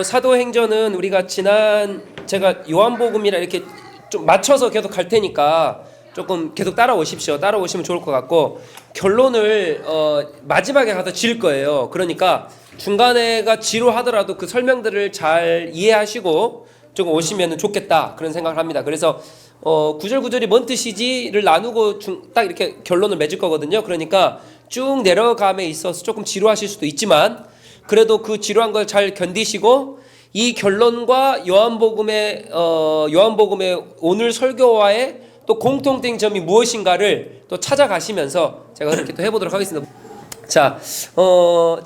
사도행전은 우리가 제가 요한복음이라 이렇게 좀 맞춰서 계속 갈 테니까 조금 계속 따라오십시오. 따라오시면 좋을 것 같고, 결론을 마지막에 가서 지을 거예요. 그러니까 중간에가 지루하더라도 그 설명들을 잘 이해하시고 좀 오시면 좋겠다, 그런 생각을 합니다. 그래서 구절구절이 뭔 뜻이지를 나누고 딱 이렇게 결론을 맺을 거거든요. 그러니까 쭉 내려감에 있어서 조금 지루하실 수도 있지만, 그래도 그 지루한 걸 잘 견디시고 이 결론과 요한복음의 오늘 설교와의 또 공통된 점이 무엇인가를 또 찾아가시면서 제가 그렇게 또 해보도록 하겠습니다. 자,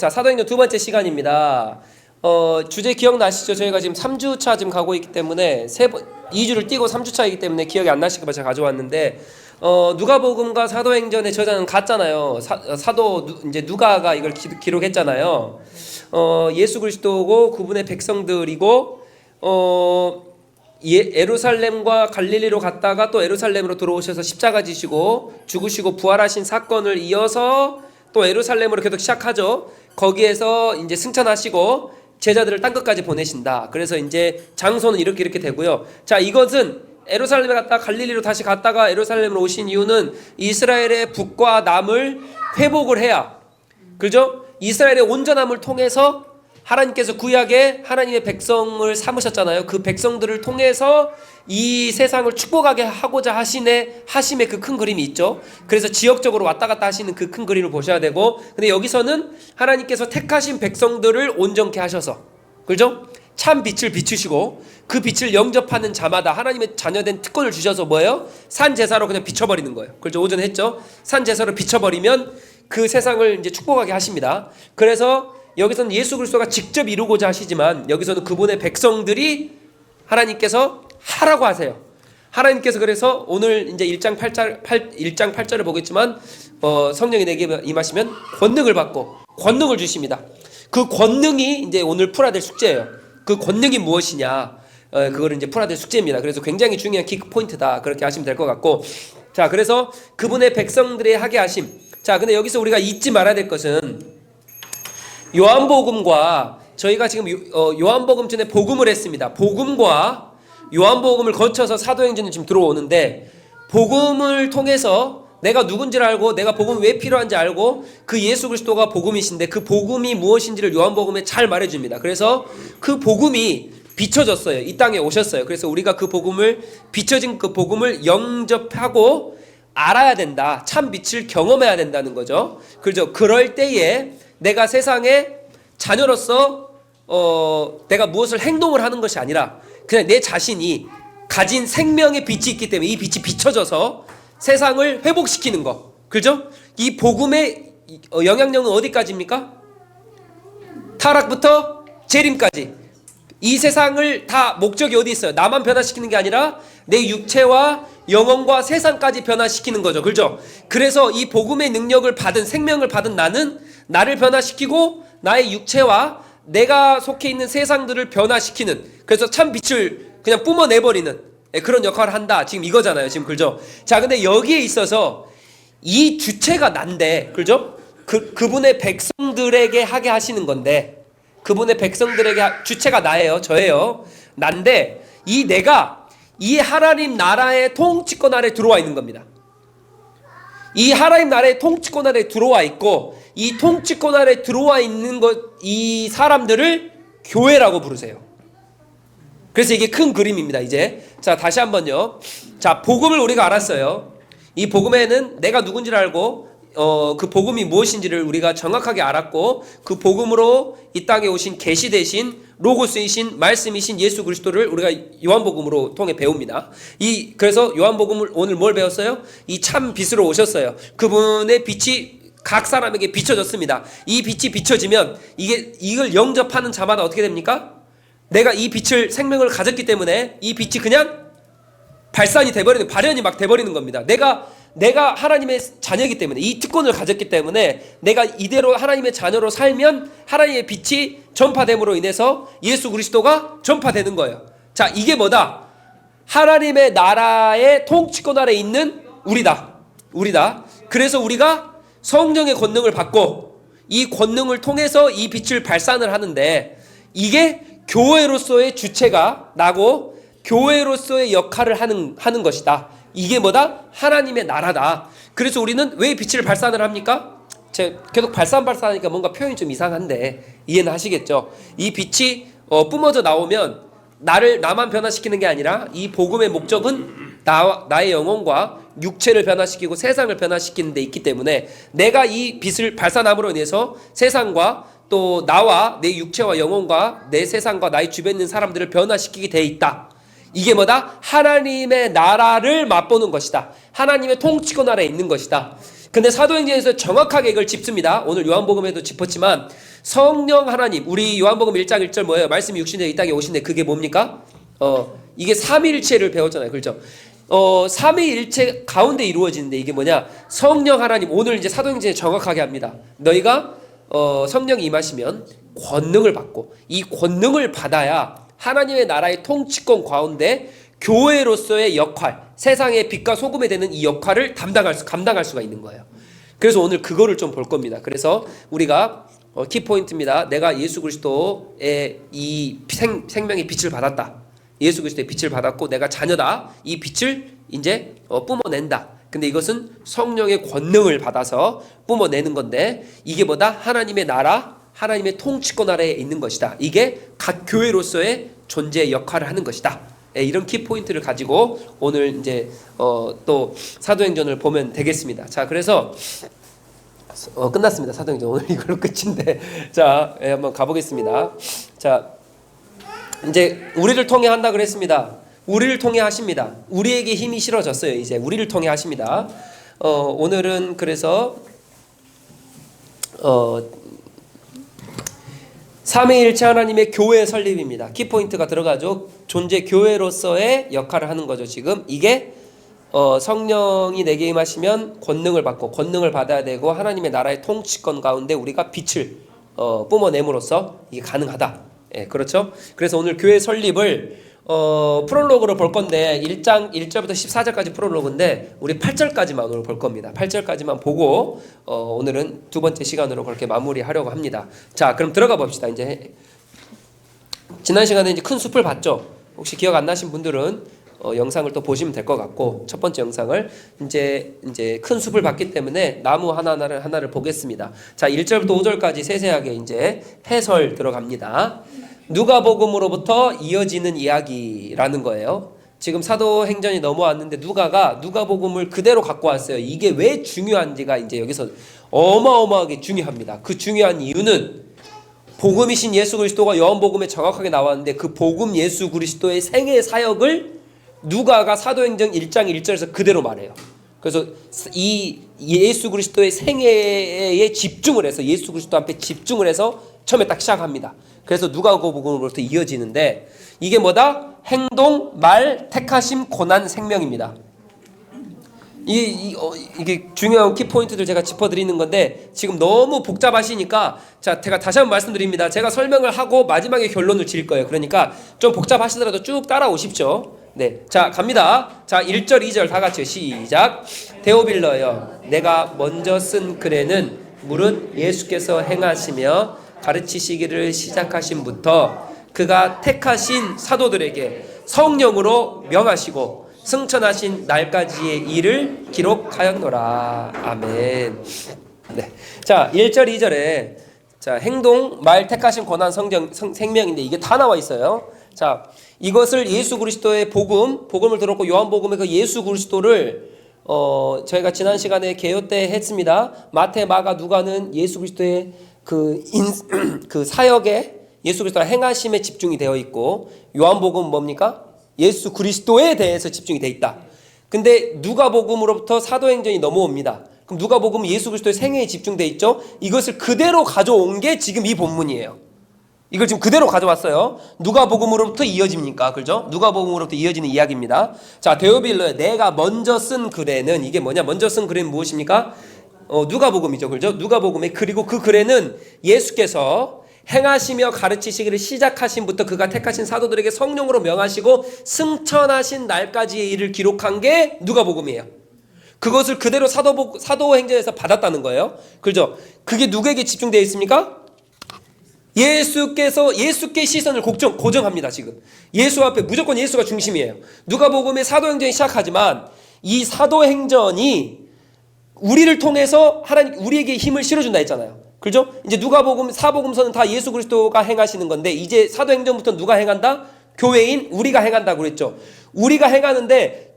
사도행전 두 번째 시간입니다. 주제 기억나시죠? 저희가 지금 3주차 지금 가고 있기 때문에 2주를 띄고 3주차이기 때문에 기억이 안 나실까 봐 제가 가져왔는데, 누가복음과 사도행전의 저자는 같잖아요. 사도 이제 누가가 이걸 기록했잖아요. 예수 그리스도고 그분의 백성들이고, 예루살렘과 갈릴리로 갔다가 또 예루살렘으로 들어오셔서 십자가 지시고 죽으시고 부활하신 사건을 이어서 또 예루살렘으로 계속 시작하죠. 거기에서 이제 승천하시고 제자들을 땅 끝까지 보내신다. 그래서 이제 장소는 이렇게 되고요. 자, 이것은 예루살렘에 갔다가 갈릴리로 다시 갔다가 예루살렘으로 오신 이유는 이스라엘의 북과 남을 회복을 해야, 그죠? 이스라엘의 온전함을 통해서 하나님께서 구약에 하나님의 백성을 삼으셨잖아요. 그 백성들을 통해서 이 세상을 축복하게 하고자 하심의 그 큰 그림이 있죠. 그래서 지역적으로 왔다 갔다 하시는 그 큰 그림을 보셔야 되고, 근데 여기서는 하나님께서 택하신 백성들을 온전케 하셔서, 그죠? 참 빛을 비추시고 그 빛을 영접하는 자마다 하나님의 자녀된 특권을 주셔서 뭐예요? 산 제사로 그냥 비춰버리는 거예요. 그렇죠? 오전에 했죠. 산 제사로 비춰버리면 그 세상을 이제 축복하게 하십니다. 그래서 여기서는 예수 그리스도가 직접 이루고자 하시지만, 여기서는 그분의 백성들이 하나님께서 하라고 하세요. 하나님께서 그래서 오늘 이제 1장 8절을 보겠지만, 성령이 내게 임하시면 권능을 받고 권능을 주십니다. 그 권능이 이제 오늘 풀어야 될 숙제예요. 그 권능이 무엇이냐, 그거를 이제 풀어야 될 숙제입니다. 그래서 굉장히 중요한 킥 포인트다, 그렇게 하시면 될 것 같고, 자, 그래서 그분의 백성들의 하게 하심. 자, 근데 여기서 우리가 잊지 말아야 될 것은, 요한복음과 저희가 지금 요한복음 전에 복음을 했습니다. 복음과 요한복음을 거쳐서 사도행전이 지금 들어오는데, 복음을 통해서 내가 누군지를 알고 내가 복음이 왜 필요한지 알고 그 예수 그리스도가 복음이신데 그 복음이 무엇인지를 요한복음에 잘 말해줍니다. 그래서 그 복음이 비춰졌어요. 이 땅에 오셨어요. 그래서 우리가 그 복음을, 비춰진 그 복음을 영접하고 알아야 된다. 참 빛을 경험해야 된다는 거죠. 그렇죠? 그럴 때에 내가 세상의 자녀로서 내가 무엇을 행동을 하는 것이 아니라 그냥 내 자신이 가진 생명의 빛이 있기 때문에 이 빛이 비춰져서 세상을 회복시키는 거. 그죠? 이 복음의 영향력은 어디까지입니까? 타락부터 재림까지. 이 세상을 다 목적이 어디 있어요? 나만 변화시키는 게 아니라 내 육체와 영혼과 세상까지 변화시키는 거죠. 그죠? 그래서 이 복음의 능력을 받은, 생명을 받은 나는 나를 변화시키고 나의 육체와 내가 속해 있는 세상들을 변화시키는, 그래서 참 빛을 그냥 뿜어내버리는 그런 역할을 한다. 지금 이거잖아요. 지금, 그죠? 자, 근데 여기에 있어서 이 주체가 난데, 그죠? 그분의 백성들에게 하게 하시는 건데, 그분의 백성들에게 주체가 나예요. 저예요. 난데 내가 이 하나님 나라의 통치권 아래 들어와 있는 겁니다. 이 하나님 나라의 통치권 아래 들어와 있고, 이 통치권 아래 들어와 있는 이 사람들을 교회라고 부르세요. 그래서 이게 큰 그림입니다. 이제 자, 다시 한번요. 자, 복음을 우리가 알았어요. 이 복음에는 내가 누군지를 알고 그 복음이 무엇인지를 우리가 정확하게 알았고, 그 복음으로 이 땅에 오신 계시 대신 로고스이신 말씀이신 예수 그리스도를 우리가 요한복음으로 통해 배웁니다. 그래서 요한복음을 오늘 뭘 배웠어요? 이 참 빛으로 오셨어요. 그분의 빛이 각 사람에게 비춰졌습니다. 이 빛이 비춰지면 이걸 영접하는 자마다 어떻게 됩니까? 내가 이 빛을, 생명을 가졌기 때문에 이 빛이 그냥 발산이 돼버리는, 발현이 막 돼버리는 겁니다. 내가 하나님의 자녀이기 때문에, 이 특권을 가졌기 때문에 내가 이대로 하나님의 자녀로 살면 하나님의 빛이 전파됨으로 인해서 예수 그리스도가 전파되는 거예요. 자, 이게 뭐다? 하나님의 나라의 통치권 아래 있는 우리다. 그래서 우리가 성령의 권능을 받고 이 권능을 통해서 이 빛을 발산을 하는데, 이게 교회로서의 주체가 나고 교회로서의 역할을 하는 것이다. 이게 뭐다? 하나님의 나라다. 그래서 우리는 왜 빛을 발산을 합니까? 제가 계속 발산하니까 뭔가 표현이 좀 이상한데 이해는 하시겠죠? 이 빛이 뿜어져 나오면 나만 변화시키는 게 아니라 이 복음의 목적은 나의 영혼과 육체를 변화시키고 세상을 변화시키는 데 있기 때문에 내가 이 빛을 발산함으로 인해서 세상과 또 나와 내 육체와 영혼과 내 세상과 나의 주변에 있는 사람들을 변화시키게 돼 있다. 이게 뭐다? 하나님의 나라를 맛보는 것이다. 하나님의 통치권 아래에 있는 것이다. 근데 사도행전에서 정확하게 이걸 짚습니다. 오늘 요한복음에도 짚었지만 성령 하나님, 우리 요한복음 1장 1절 뭐예요? 말씀이 육신에 이 땅에 오신데 그게 뭡니까? 이게 삼위일체를 배웠잖아요. 그렇죠? 삼위일체 가운데 이루어지는데 이게 뭐냐? 성령 하나님, 오늘 이제 사도행전에 정확하게 합니다. 너희가 성령이 임하시면 권능을 받고 이 권능을 받아야 하나님의 나라의 통치권 가운데 교회로서의 역할, 세상의 빛과 소금이 되는 이 역할을 감당할 수가 있는 거예요. 그래서 오늘 그거를 좀 볼 겁니다. 그래서 우리가 키포인트입니다. 내가 예수 그리스도의 이 생명의 빛을 받았다. 예수 그리스도의 빛을 받았고 내가 자녀다. 이 빛을 이제 뿜어낸다. 근데 이것은 성령의 권능을 받아서 뿜어내는 건데 이게 뭐다? 하나님의 나라, 하나님의 통치권 아래에 있는 것이다. 이게 각 교회로서의 존재 역할을 하는 것이다. 이런 키포인트를 가지고 오늘 이제 또 사도행전을 보면 되겠습니다. 자, 그래서 끝났습니다. 사도행전 오늘 이걸로 끝인데 자, 한번 가보겠습니다. 자, 이제 우리를 통해 한다 그랬습니다. 우리를 통해 하십니다. 우리에게 힘이 실어졌어요. 이제 우리를 통해 하십니다. 오늘은 그래서 삼위일체 하나님의 교회 설립입니다. 키포인트가 들어가죠. 존재 교회로서의 역할을 하는 거죠. 지금 이게 성령이 내게 임하시면 권능을 받고 권능을 받아야 되고 하나님의 나라의 통치권 가운데 우리가 빛을 뿜어냄으로써 이게 가능하다. 예, 그렇죠. 그래서 오늘 교회 설립을 프롤로그로 볼 건데 1장 1절부터 14절까지 프롤로그인데 우리 8절까지만 오늘 볼 겁니다. 8절까지만 보고 오늘은 두 번째 시간으로 그렇게 마무리하려고 합니다. 자, 그럼 들어가 봅시다. 이제 지난 시간에 이제 큰 숲을 봤죠. 혹시 기억 안 나신 분들은 영상을 또 보시면 될 것 같고 첫 번째 영상을 이제 큰 숲을 봤기 때문에 나무 하나를 보겠습니다. 자, 1절부터 5절까지 세세하게 이제 해설 들어갑니다. 누가복음으로부터 이어지는 이야기라는 거예요. 지금 사도행전이 넘어왔는데 누가복음을 그대로 갖고 왔어요. 이게 왜 중요한지가 이제 여기서 어마어마하게 중요합니다. 그 중요한 이유는 복음이신 예수 그리스도가 요한복음에 정확하게 나왔는데 그 복음 예수 그리스도의 생애 사역을 누가가 사도행전 1장 1절에서 그대로 말해요. 그래서 이 예수 그리스도의 생애에 집중을 해서 예수 그리스도 앞에 집중을 해서 처음에 딱 시작합니다. 그래서 누가복음으로부터 이어지는데 이게 뭐다? 행동, 말, 택하심, 고난, 생명입니다. 이게 중요한 키포인트들 제가 짚어드리는 건데 지금 너무 복잡하시니까 자, 제가 다시 한번 말씀드립니다. 제가 설명을 하고 마지막에 결론을 지을 거예요. 그러니까 좀 복잡하시더라도 쭉 따라오십시오. 네, 자, 갑니다. 자, 1절 2절 다 같이요. 시작. 데오빌러여, 내가 먼저 쓴 글에는 무릇 예수께서 행하시며 가르치시기를 시작하신부터 그가 택하신 사도들에게 성령으로 명하시고 승천하신 날까지의 일을 기록하였노라. 아멘. 네. 자, 1절 2절에 자, 행동, 말, 택하신 고난, 생명인데 이게 다 나와 있어요. 자, 이것을 예수 그리스도의 복음을 들었고 요한복음의 그 예수 그리스도를 저희가 지난 시간에 개요 때 했습니다. 마태, 마가, 누가는 예수 그리스도의 그 사역에 예수 그리스도가 행하심에 집중이 되어 있고 요한복음은 뭡니까? 예수 그리스도에 대해서 집중이 되어 있다. 근데 누가복음으로부터 사도행전이 넘어옵니다. 그럼 누가복음은 예수 그리스도의 생애에 집중되어 있죠? 이것을 그대로 가져온 게 지금 이 본문이에요. 이걸 지금 그대로 가져왔어요. 누가복음으로부터 이어집니까? 그죠? 누가복음으로부터 이어지는 이야기입니다. 자, 데오빌러에 내가 먼저 쓴 글에는 이게 뭐냐? 먼저 쓴 글에는 무엇입니까? 누가복음이죠. 그죠? 누가복음에 그리고 그 글에는 예수께서 행하시며 가르치시기를 시작하신부터 그가 택하신 사도들에게 성령으로 명하시고 승천하신 날까지의 일을 기록한 게 누가복음이에요. 그것을 그대로 사도행전에서 받았다는 거예요. 그죠? 그게 누구에게 집중되어 있습니까? 예수께 시선을 고정합니다. 지금 예수 앞에 무조건 예수가 중심이에요. 누가복음의 사도행전이 시작하지만 이 사도행전이 우리를 통해서 하나님 우리에게 힘을 실어준다 했잖아요. 그렇죠? 이제 누가복음 사복음서는 다 예수 그리스도가 행하시는 건데 이제 사도행전부터 누가 행한다? 교회인 우리가 행한다고 그랬죠. 우리가 행하는데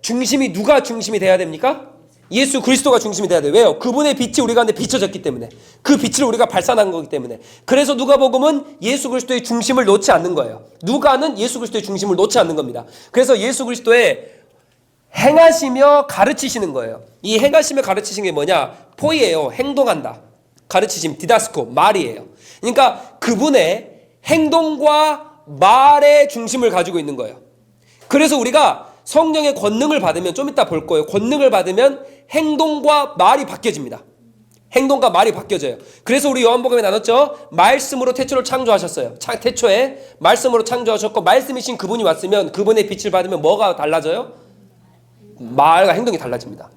누가 중심이 돼야 됩니까? 예수 그리스도가 중심이 돼야 돼요. 왜요? 그분의 빛이 우리 가운데 비춰졌기 때문에, 그 빛을 우리가 발산한 거기 때문에. 그래서 누가복음은 예수 그리스도의 중심을 놓지 않는 거예요. 누가는 예수 그리스도의 중심을 놓지 않는 겁니다. 그래서 예수 그리스도의 행하시며 가르치시는 거예요. 이 행하시며 가르치시는 게 뭐냐? 포이예요. 행동한다. 가르치심, 디다스코, 말이에요. 그러니까 그분의 행동과 말의 중심을 가지고 있는 거예요. 그래서 우리가 성령의 권능을 받으면, 좀 이따 볼 거예요. 권능을 받으면 행동과 말이 바뀌어집니다. 행동과 말이 바뀌어져요. 그래서 우리 요한복음에 나눴죠. 말씀으로 태초를 창조하셨어요. 태초에 말씀으로 창조하셨고, 말씀이신 그분이 왔으면 그분의 빛을 받으면 뭐가 달라져요? 말과 행동이 달라집니다.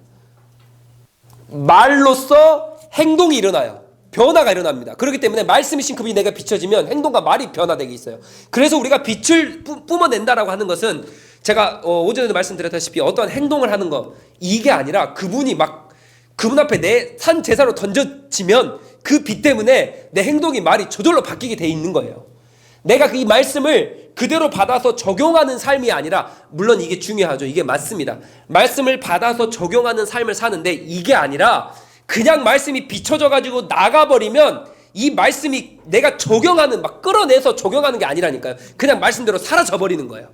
말로써 행동이 일어나요. 변화가 일어납니다. 그렇기 때문에 말씀이신 그분이 내가 비춰지면 행동과 말이 변화되게 있어요. 그래서 우리가 빛을 뿜어낸다라고 하는 것은 제가 오전에도 말씀드렸다시피 어떠한 행동을 하는 거, 이게 아니라 그분 앞에 내 산 제사로 던져지면 그 빛 때문에 내 행동이 말이 저절로 바뀌게 돼 있는 거예요. 내가 이 말씀을 그대로 받아서 적용하는 삶이 아니라, 물론 이게 중요하죠. 이게 맞습니다. 말씀을 받아서 적용하는 삶을 사는데 이게 아니라 그냥 말씀이 비춰져 가지고 나가버리면 이 말씀이 내가 적용하는, 막 끌어내서 적용하는 게 아니라니까요. 그냥 말씀대로 사라져버리는 거예요.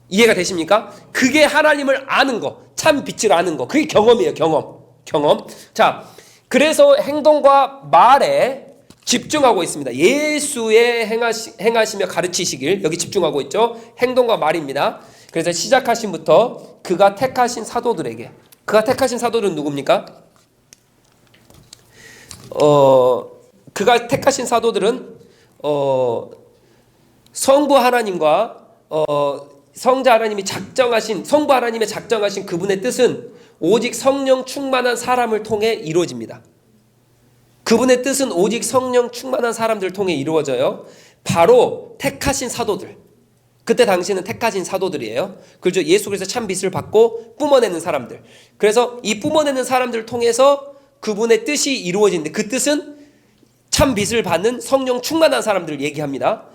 이해가 되십니까? 그게 하나님을 아는 거, 참 빛을 아는 거. 그게 경험이에요. 경험. 자, 그래서 행동과 말에 집중하고 있습니다. 예수의 행하시며 가르치시길, 여기 집중하고 있죠. 행동과 말입니다. 그래서 시작하신부터 그가 택하신 사도들에게, 그가 택하신 사도들은 누굽니까? 그가 택하신 사도들은 성부 하나님과 성부 하나님의 작정하신 그분의 뜻은 오직 성령 충만한 사람을 통해 이루어집니다. 그분의 뜻은 오직 성령 충만한 사람들을 통해 이루어져요. 바로 택하신 사도들. 그때 당시에는 택하신 사도들이에요. 그렇죠? 예수 그리스도 참 빛을 받고 뿜어내는 사람들. 그래서 이 뿜어내는 사람들을 통해서 그분의 뜻이 이루어지는데, 그 뜻은 참 빛을 받는 성령 충만한 사람들을 얘기합니다.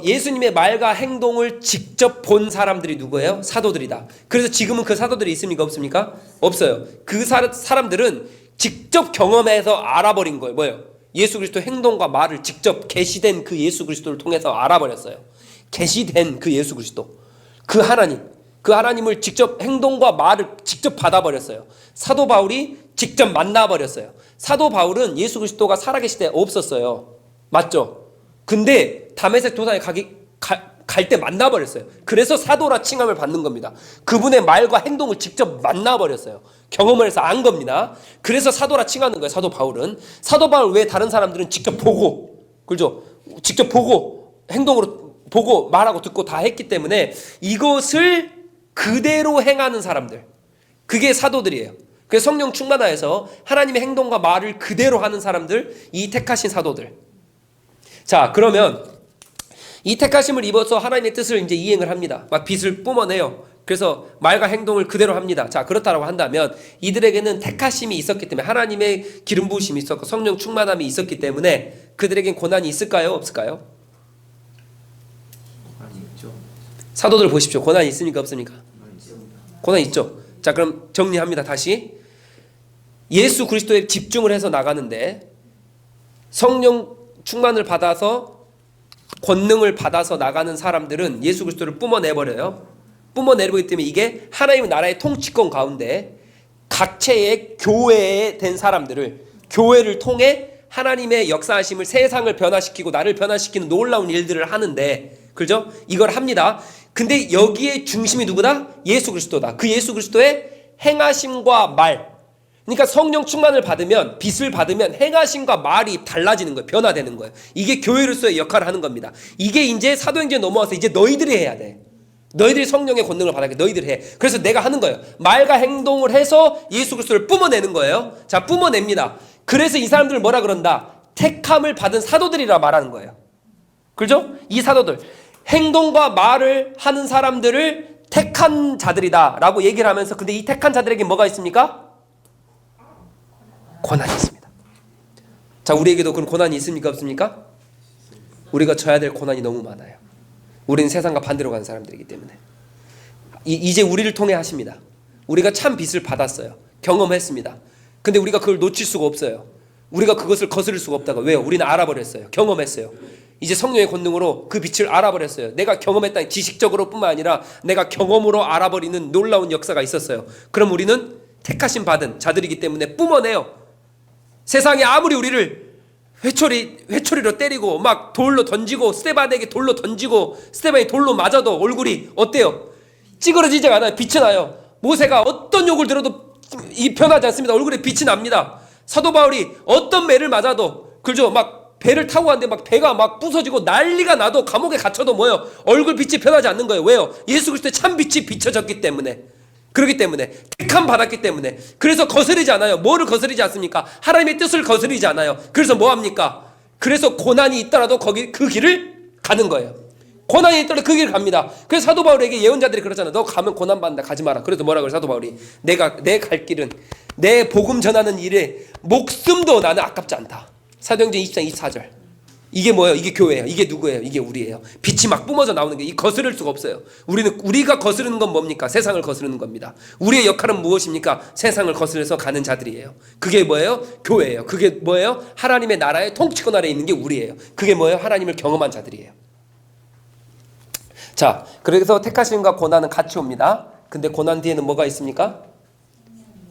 예수님의 말과 행동을 직접 본 사람들이 누구예요? 사도들이다. 그래서 지금은 그 사도들이 있습니까? 없습니까? 없어요. 그 사람들은 직접 경험해서 알아버린 거예요. 뭐예요? 예수 그리스도 행동과 말을 직접 계시된 그 예수 그리스도를 통해서 알아버렸어요. 계시된 그 예수 그리스도, 그 하나님을 직접 행동과 말을 직접 받아버렸어요. 사도 바울이 직접 만나버렸어요. 사도 바울은 예수 그리스도가 살아계실 때 없었어요. 맞죠? 근데 다메섹 도상에 갈 때 만나버렸어요. 그래서 사도라 칭함을 받는 겁니다. 그분의 말과 행동을 직접 만나버렸어요. 경험을 해서 안 겁니다. 그래서 사도라 칭하는 거예요. 사도 바울은. 사도 바울 외에 다른 사람들은 직접 보고, 그렇죠? 직접 보고, 행동으로 보고 말하고 듣고 다 했기 때문에 이것을 그대로 행하는 사람들, 그게 사도들이에요. 그래서 성령 충만하여서 하나님의 행동과 말을 그대로 하는 사람들, 이 택하신 사도들. 자, 그러면 이 택하심을 입어서 하나님의 뜻을 이제 이행을 합니다. 막 빛을 뿜어내요. 그래서 말과 행동을 그대로 합니다. 자, 그렇다라고 한다면 이들에게는 택하심이 있었기 때문에, 하나님의 기름 부으심이 있었고 성령 충만함이 있었기 때문에 그들에겐 고난이 있을까요? 없을까요? 고난이 있죠. 사도들 보십시오. 고난이 있습니까? 없습니까? 고난이 있죠. 자, 그럼 정리합니다. 다시. 예수 그리스도에 집중을 해서 나가는데 성령 충만을 받아서, 권능을 받아서 나가는 사람들은 예수 그리스도를 뿜어내버려요. 뿜어내버리기 때문에 이게 하나님의 나라의 통치권 가운데 각체의 교회에 된 사람들을, 교회를 통해 하나님의 역사하심을, 세상을 변화시키고 나를 변화시키는 놀라운 일들을 하는데, 그렇죠? 이걸 합니다. 근데 여기에 중심이 누구다? 예수 그리스도다. 그 예수 그리스도의 행하심과 말, 그러니까 성령 충만을 받으면, 빛을 받으면 행하심과 말이 달라지는 거예요. 변화되는 거예요. 이게 교회로서의 역할을 하는 겁니다. 이게 이제 사도행전에 넘어와서 이제 너희들이 해야 돼. 너희들이 성령의 권능을 받아야 돼. 너희들이 해. 그래서 내가 하는 거예요. 말과 행동을 해서 예수 그리스도를 뿜어내는 거예요. 자, 뿜어냅니다. 그래서 이 사람들을 뭐라 그런다? 택함을 받은 사도들이라 말하는 거예요. 그렇죠? 이 사도들, 행동과 말을 하는 사람들을 택한 자들이다 라고 얘기를 하면서, 근데 이 택한 자들에게 뭐가 있습니까? 고난이 있습니다. 자, 우리에게도 그런 고난이 있습니까? 없습니까? 우리가 져야 될 고난이 너무 많아요. 우리는 세상과 반대로 가는 사람들이기 때문에. 이제 우리를 통해 하십니다. 우리가 참 빚을 받았어요. 경험했습니다. 근데 우리가 그걸 놓칠 수가 없어요. 우리가 그것을 거스를 수가 없다가. 왜요? 우리는 알아버렸어요. 경험했어요. 이제 성령의 권능으로 그 빛을 알아버렸어요. 내가 경험했다. 지식적으로 뿐만 아니라 내가 경험으로 알아버리는 놀라운 역사가 있었어요. 그럼 우리는 택하심 받은 자들이기 때문에 뿜어내요. 세상에 아무리 우리를 회초리로 때리고 막 돌로 던지고, 스데반에게 돌로 던지고 스데반이 돌로 맞아도 얼굴이 어때요? 찌그러지지가 않아요. 빛이 나요. 모세가 어떤 욕을 들어도 이 변하지 않습니다. 얼굴에 빛이 납니다. 사도 바울이 어떤 매를 맞아도, 그죠? 막 배를 타고 가는데 막 배가 막 부서지고 난리가 나도, 감옥에 갇혀도 뭐예요? 얼굴 빛이 변하지 않는 거예요. 왜요? 예수 그리스도의 참 빛이 비춰졌기 때문에. 그렇기 때문에, 택함 받았기 때문에. 그래서 거스르지 않아요. 뭐를 거스르지 않습니까? 하나님의 뜻을 거스르지 않아요. 그래서 뭐 합니까? 그래서 고난이 있더라도 거기 그 길을 가는 거예요. 고난이 있더라도 그 길을 갑니다. 그래서 사도 바울에게 예언자들이 그러잖아요. 너 가면 고난 받는다. 가지 마라. 그래서 뭐라 그래 사도 바울이? 내 갈 길은, 내 복음 전하는 일에 목숨도 나는 아깝지 않다. 사도행전 20장 24절. 이게 뭐예요? 이게 교회예요. 이게 누구예요? 이게 우리예요. 빛이 막 뿜어져 나오는 게, 이 거스를 수가 없어요. 우리가 거스르는 건 뭡니까? 세상을 거스르는 겁니다. 우리의 역할은 무엇입니까? 세상을 거스려서 가는 자들이에요. 그게 뭐예요? 교회예요. 그게 뭐예요? 하나님의 나라의 통치권 아래에 있는 게 우리예요. 그게 뭐예요? 하나님을 경험한 자들이에요. 자, 그래서 택하심과 고난은 같이 옵니다. 근데 고난 뒤에는 뭐가 있습니까?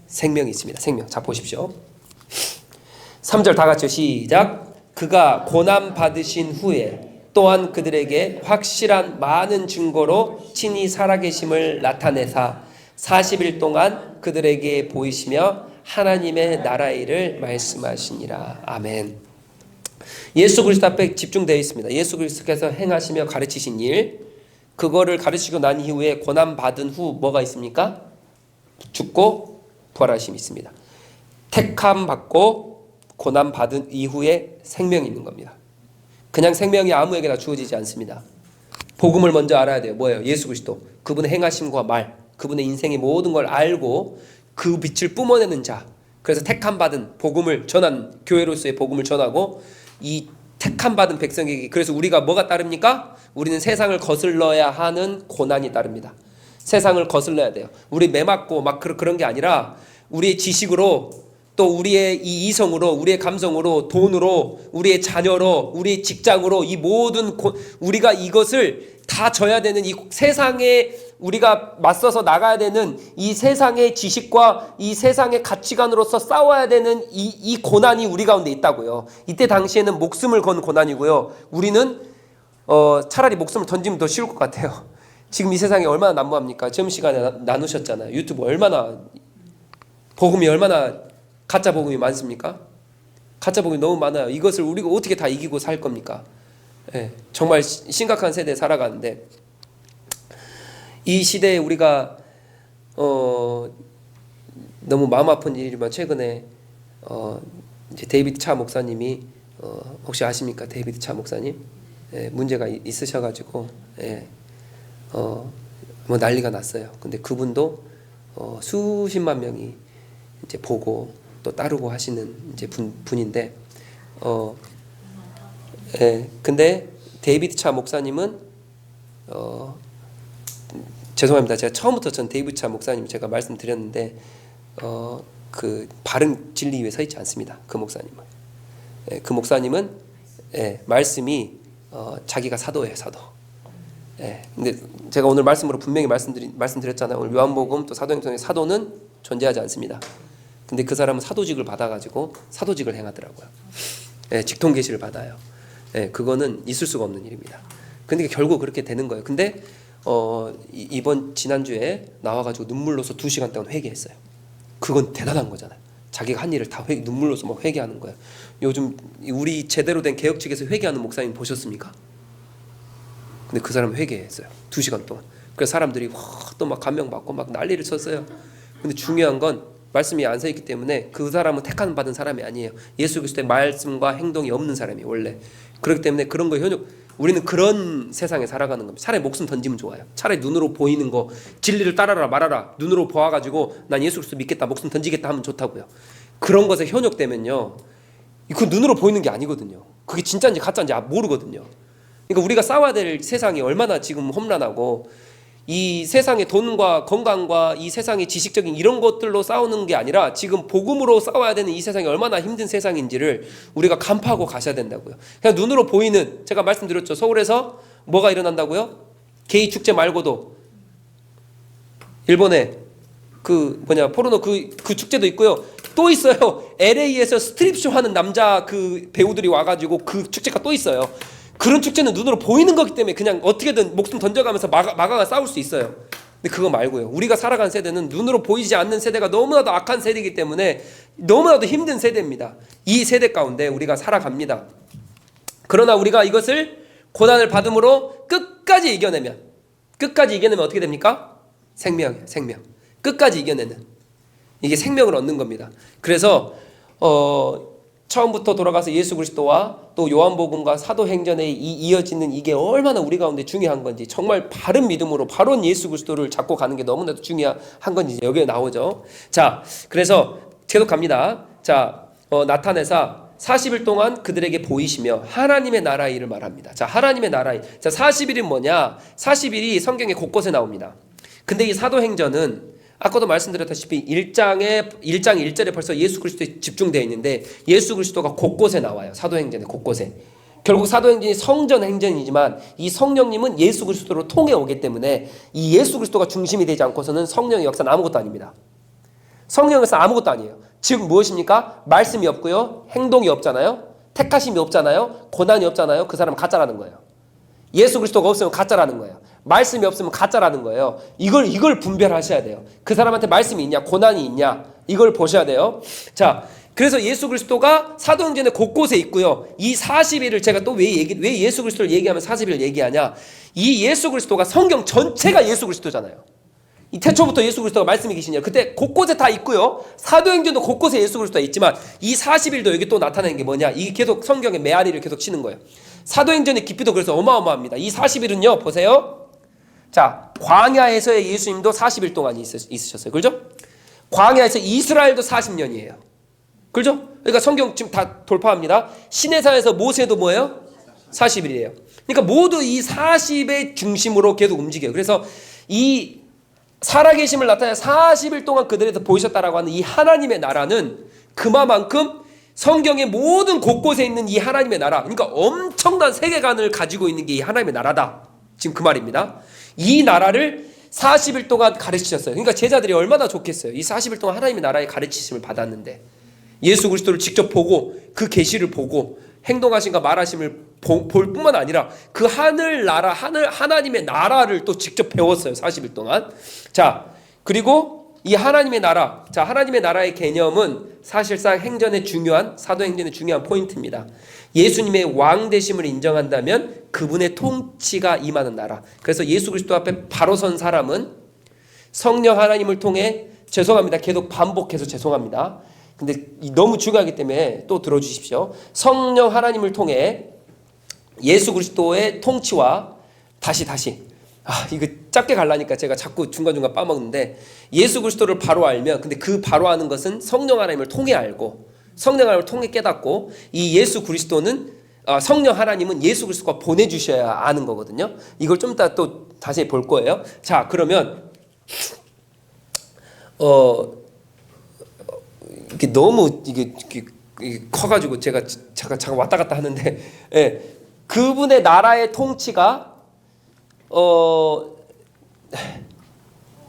생명이 있습니다. 생명. 자, 보십시오. 3절 다 같이요. 시작. 그가 고난 받으신 후에 또한 그들에게 확실한 많은 증거로 친히 살아계심을 나타내사 40일 동안 그들에게 보이시며 하나님의 나라의 일을 말씀하시니라. 아멘. 예수 그리스도 앞에 집중되어 있습니다. 예수 그리스도께서 행하시며 가르치신 일, 그거를 가르치고 난 이후에 고난 받은 후 뭐가 있습니까? 죽고 부활하심이 있습니다. 택함 받고 고난 받은 이후에 생명이 있는 겁니다. 그냥 생명이 아무에게나 주어지지 않습니다. 복음을 먼저 알아야 돼요. 뭐예요? 예수 그리스도, 그분의 행하심과 말, 그분의 인생의 모든 걸 알고 그 빛을 뿜어내는 자. 그래서 택함 받은 복음을 전한, 교회로서의 복음을 전하고, 이 택함 받은 백성에게, 그래서 우리가 뭐가 따릅니까? 우리는 세상을 거슬러야 하는 고난이 따릅니다. 세상을 거슬러야 돼요. 우리 매맞고 막 그런 게 아니라 우리의 지식으로, 또 우리의 이 이성으로, 우리의 감성으로, 돈으로, 우리의 자녀로, 우리의 직장으로, 이 모든 우리가 이것을 다 져야 되는, 이 세상에 우리가 맞서서 나가야 되는 이 세상의 지식과 이 세상의 가치관으로서 싸워야 되는 이 고난이 우리 가운데 있다고요. 이때 당시에는 목숨을 건 고난이고요. 우리는 차라리 목숨을 던지면 더 쉬울 것 같아요. 지금 이 세상이 얼마나 난무합니까? 지금 시간에 나누셨잖아요. 유튜브 얼마나, 복음이 얼마나 가짜 복음이 많습니까? 가짜 복음이 너무 많아요. 이것을 우리가 어떻게 다 이기고 살 겁니까? 예, 정말 심각한 세대에 살아가는데, 이 시대에 우리가 너무 마음 아픈 일이지만 최근에 이제 데이비드 차 목사님이 혹시 아십니까? 데이비드 차 목사님, 예, 문제가 있으셔가지고, 예, 뭐 난리가 났어요. 근데 그분도 수십만 명이 이제 보고 또 따르고 하시는 이제 분인데, 예, 근데 데이비드 차 목사님은 죄송합니다. 제가 처음부터 전 데이비드 차 목사님 제가 말씀드렸는데 그 바른 진리 위에 서 있지 않습니다. 그 목사님은, 예, 그 목사님은, 예, 말씀이 자기가 사도예요, 사도. 예, 근데 제가 오늘 말씀으로 분명히 말씀드렸잖아요. 오늘 요한복음 또 사도행전의 사도는 존재하지 않습니다. 근데 그 사람은 사도직을 받아가지고 사도직을 행하더라고요. 예, 직통 계시를 받아요. 예, 그거는 있을 수가 없는 일입니다. 근데 결국 그렇게 되는 거예요. 근데 이번 지난주에 나와가지고 눈물로서 2시간 동안 회개했어요. 그건 대단한 거잖아요. 자기가 한 일을 다 눈물로서 막 회개하는 거예요. 요즘 우리 제대로 된 개혁 측에서 회개하는 목사님 보셨습니까? 근데 그 사람은 회개했어요. 2시간 동안. 그래서 사람들이 또 막 감명받고 막 난리를 쳤어요. 근데 중요한 건 말씀이 안 서 있기 때문에 그 사람은 택함 받은 사람이 아니에요. 예수 그리스도의 말씀과 행동이 없는 사람이 원래. 그렇기 때문에 그런 거 우리는 그런 세상에 살아가는 겁니다. 차라리 목숨 던지면 좋아요. 차라리 눈으로 보이는 거 진리를 따라라 말아라 눈으로 보아가지고 난 예수 그리스도 믿겠다 목숨 던지겠다 하면 좋다고요. 그런 것에 현혹되면요, 그 눈으로 보이는 게 아니거든요. 그게 진짜인지 가짜인지 모르거든요. 그러니까 우리가 싸워야 될 세상이 얼마나 지금 험난하고, 이 세상의 돈과 건강과 이 세상의 지식적인 이런 것들로 싸우는 게 아니라 지금 복음으로 싸워야 되는 이 세상이 얼마나 힘든 세상인지를 우리가 간파하고 가셔야 된다고요. 그냥 눈으로 보이는, 제가 말씀드렸죠. 서울에서 뭐가 일어난다고요? 게이 축제 말고도 일본에 포르노 그 축제도 있고요. 또 있어요. LA에서 스트립쇼 하는 남자 그 배우들이 와가지고 그 축제가 또 있어요. 그런 축제는 눈으로 보이는 거기 때문에 그냥 어떻게든 목숨 던져가면서 막아가 싸울 수 있어요. 근데 그거 말고요, 우리가 살아간 세대는 눈으로 보이지 않는 세대가 너무나도 악한 세대이기 때문에 너무나도 힘든 세대입니다. 이 세대 가운데 우리가 살아갑니다. 그러나 우리가 이것을 고난을 받음으로 끝까지 이겨내면 어떻게 됩니까? 생명이에요. 생명. 끝까지 이겨내는, 이게 생명을 얻는 겁니다. 그래서 처음부터 돌아가서 예수 그리스도와 또 요한복음과 사도행전에 이어지는 이게 얼마나 우리 가운데 중요한 건지, 정말 바른 믿음으로 바른 예수 그리스도를 잡고 가는 게 너무나도 중요한 건지 여기에 나오죠. 자, 그래서 계속 갑니다. 자, 나타내사 40일 동안 그들에게 보이시며 하나님의 나라의 일을 말합니다. 자, 하나님의 나라의, 자, 40일이 뭐냐? 40일이 성경에 곳곳에 나옵니다. 근데 이 사도행전은 아까도 말씀드렸다시피 1장 1절에 벌써 예수 그리스도에 집중되어 있는데 예수 그리스도가 곳곳에 나와요. 사도행전에 곳곳에. 결국 사도행전이 성전 행전이지만 이 성령님은 예수 그리스도로 통해 오기 때문에 이 예수 그리스도가 중심이 되지 않고서는 성령의 역사는 아무것도 아닙니다. 성령의 역사는 아무것도 아니에요. 즉 무엇입니까? 말씀이 없고요, 행동이 없잖아요, 택하심이 없잖아요, 고난이 없잖아요. 그 사람은 가짜라는 거예요. 예수 그리스도가 없으면 가짜라는 거예요. 말씀이 없으면 가짜라는 거예요. 이걸 분별하셔야 돼요. 그 사람한테 말씀이 있냐, 고난이 있냐, 이걸 보셔야 돼요. 자, 그래서 예수 그리스도가 사도행전에 곳곳에 있고요. 이 40일을 제가 또 왜 예수 그리스도를 얘기하면 40일을 얘기하냐? 이 예수 그리스도가 성경 전체가 예수 그리스도잖아요. 이 태초부터 예수 그리스도가 말씀이 계시냐? 그때 곳곳에 다 있고요. 사도행전도 곳곳에 예수 그리스도가 있지만 이 40일도 여기 또 나타나는 게 뭐냐? 이게 계속 성경의 메아리를 계속 치는 거예요. 사도행전의 깊이도 그래서 어마어마합니다. 이 40일은요, 보세요. 자, 광야에서의 예수님도 40일 동안 있으셨어요. 그죠? 광야에서 이스라엘도 40년이에요. 그죠? 그러니까 성경 지금 다 돌파합니다. 시내산에서 모세도 뭐예요? 40일이에요. 그러니까 모두 이 40의 중심으로 계속 움직여요. 그래서 이 살아계심을 나타내 40일 동안 그들에서 보이셨다라고 하는 이 하나님의 나라는 그만큼 성경의 모든 곳곳에 있는 이 하나님의 나라, 그러니까 엄청난 세계관을 가지고 있는 게 이 하나님의 나라다. 지금 그 말입니다. 이 나라를 40일 동안 가르치셨어요. 그러니까 제자들이 얼마나 좋겠어요. 이 40일 동안 하나님의 나라의 가르치심을 받았는데 예수 그리스도를 직접 보고 그 계시를 보고 행동하심과 말하심을 볼 뿐만 아니라 그 하늘나라, 하나님의 나라를 또 직접 배웠어요. 40일 동안. 자, 그리고 이 하나님의 나라, 자, 하나님의 나라의 개념은 사실상 사도행전의 중요한 포인트입니다. 예수님의 왕 되심을 인정한다면 그분의 통치가 임하는 나라. 그래서 예수 그리스도 앞에 바로 선 사람은 성령 하나님을 통해, 죄송합니다, 계속 반복해서 죄송합니다. 근데 너무 중요하기 때문에 또 들어주십시오. 성령 하나님을 통해 예수 그리스도의 통치와 이거 짧게 가려니까 제가 자꾸 중간중간 빠먹는데, 예수 그리스도를 바로 알면, 근데 그 바로 아는 것은 성령 하나님을 통해 알고 성령 하나님을 통해 깨닫고, 이 예수 그리스도는 성령 하나님은 예수 그리스도가 보내주셔야 아는 거거든요. 이걸 좀 이따 또 다시 볼 거예요. 자, 그러면 이게 너무 이게 커가지고 제가 잠깐 왔다 갔다 하는데, 예, 그분의 나라의 통치가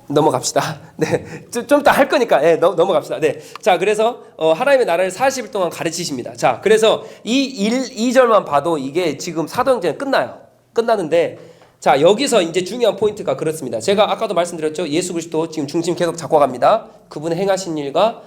넘어갑시다. 네, 좀 이따 할 거니까, 네, 넘어갑시다. 네, 자, 그래서 하나님의 나라를 40일 동안 가르치십니다. 자, 그래서 이 2절만 봐도 이게 지금 사도행전이 끝나는데, 자, 여기서 이제 중요한 포인트가 그렇습니다. 제가 아까도 말씀드렸죠. 예수 그리스도 지금 중심 계속 잡고 갑니다. 그분의 행하신 일과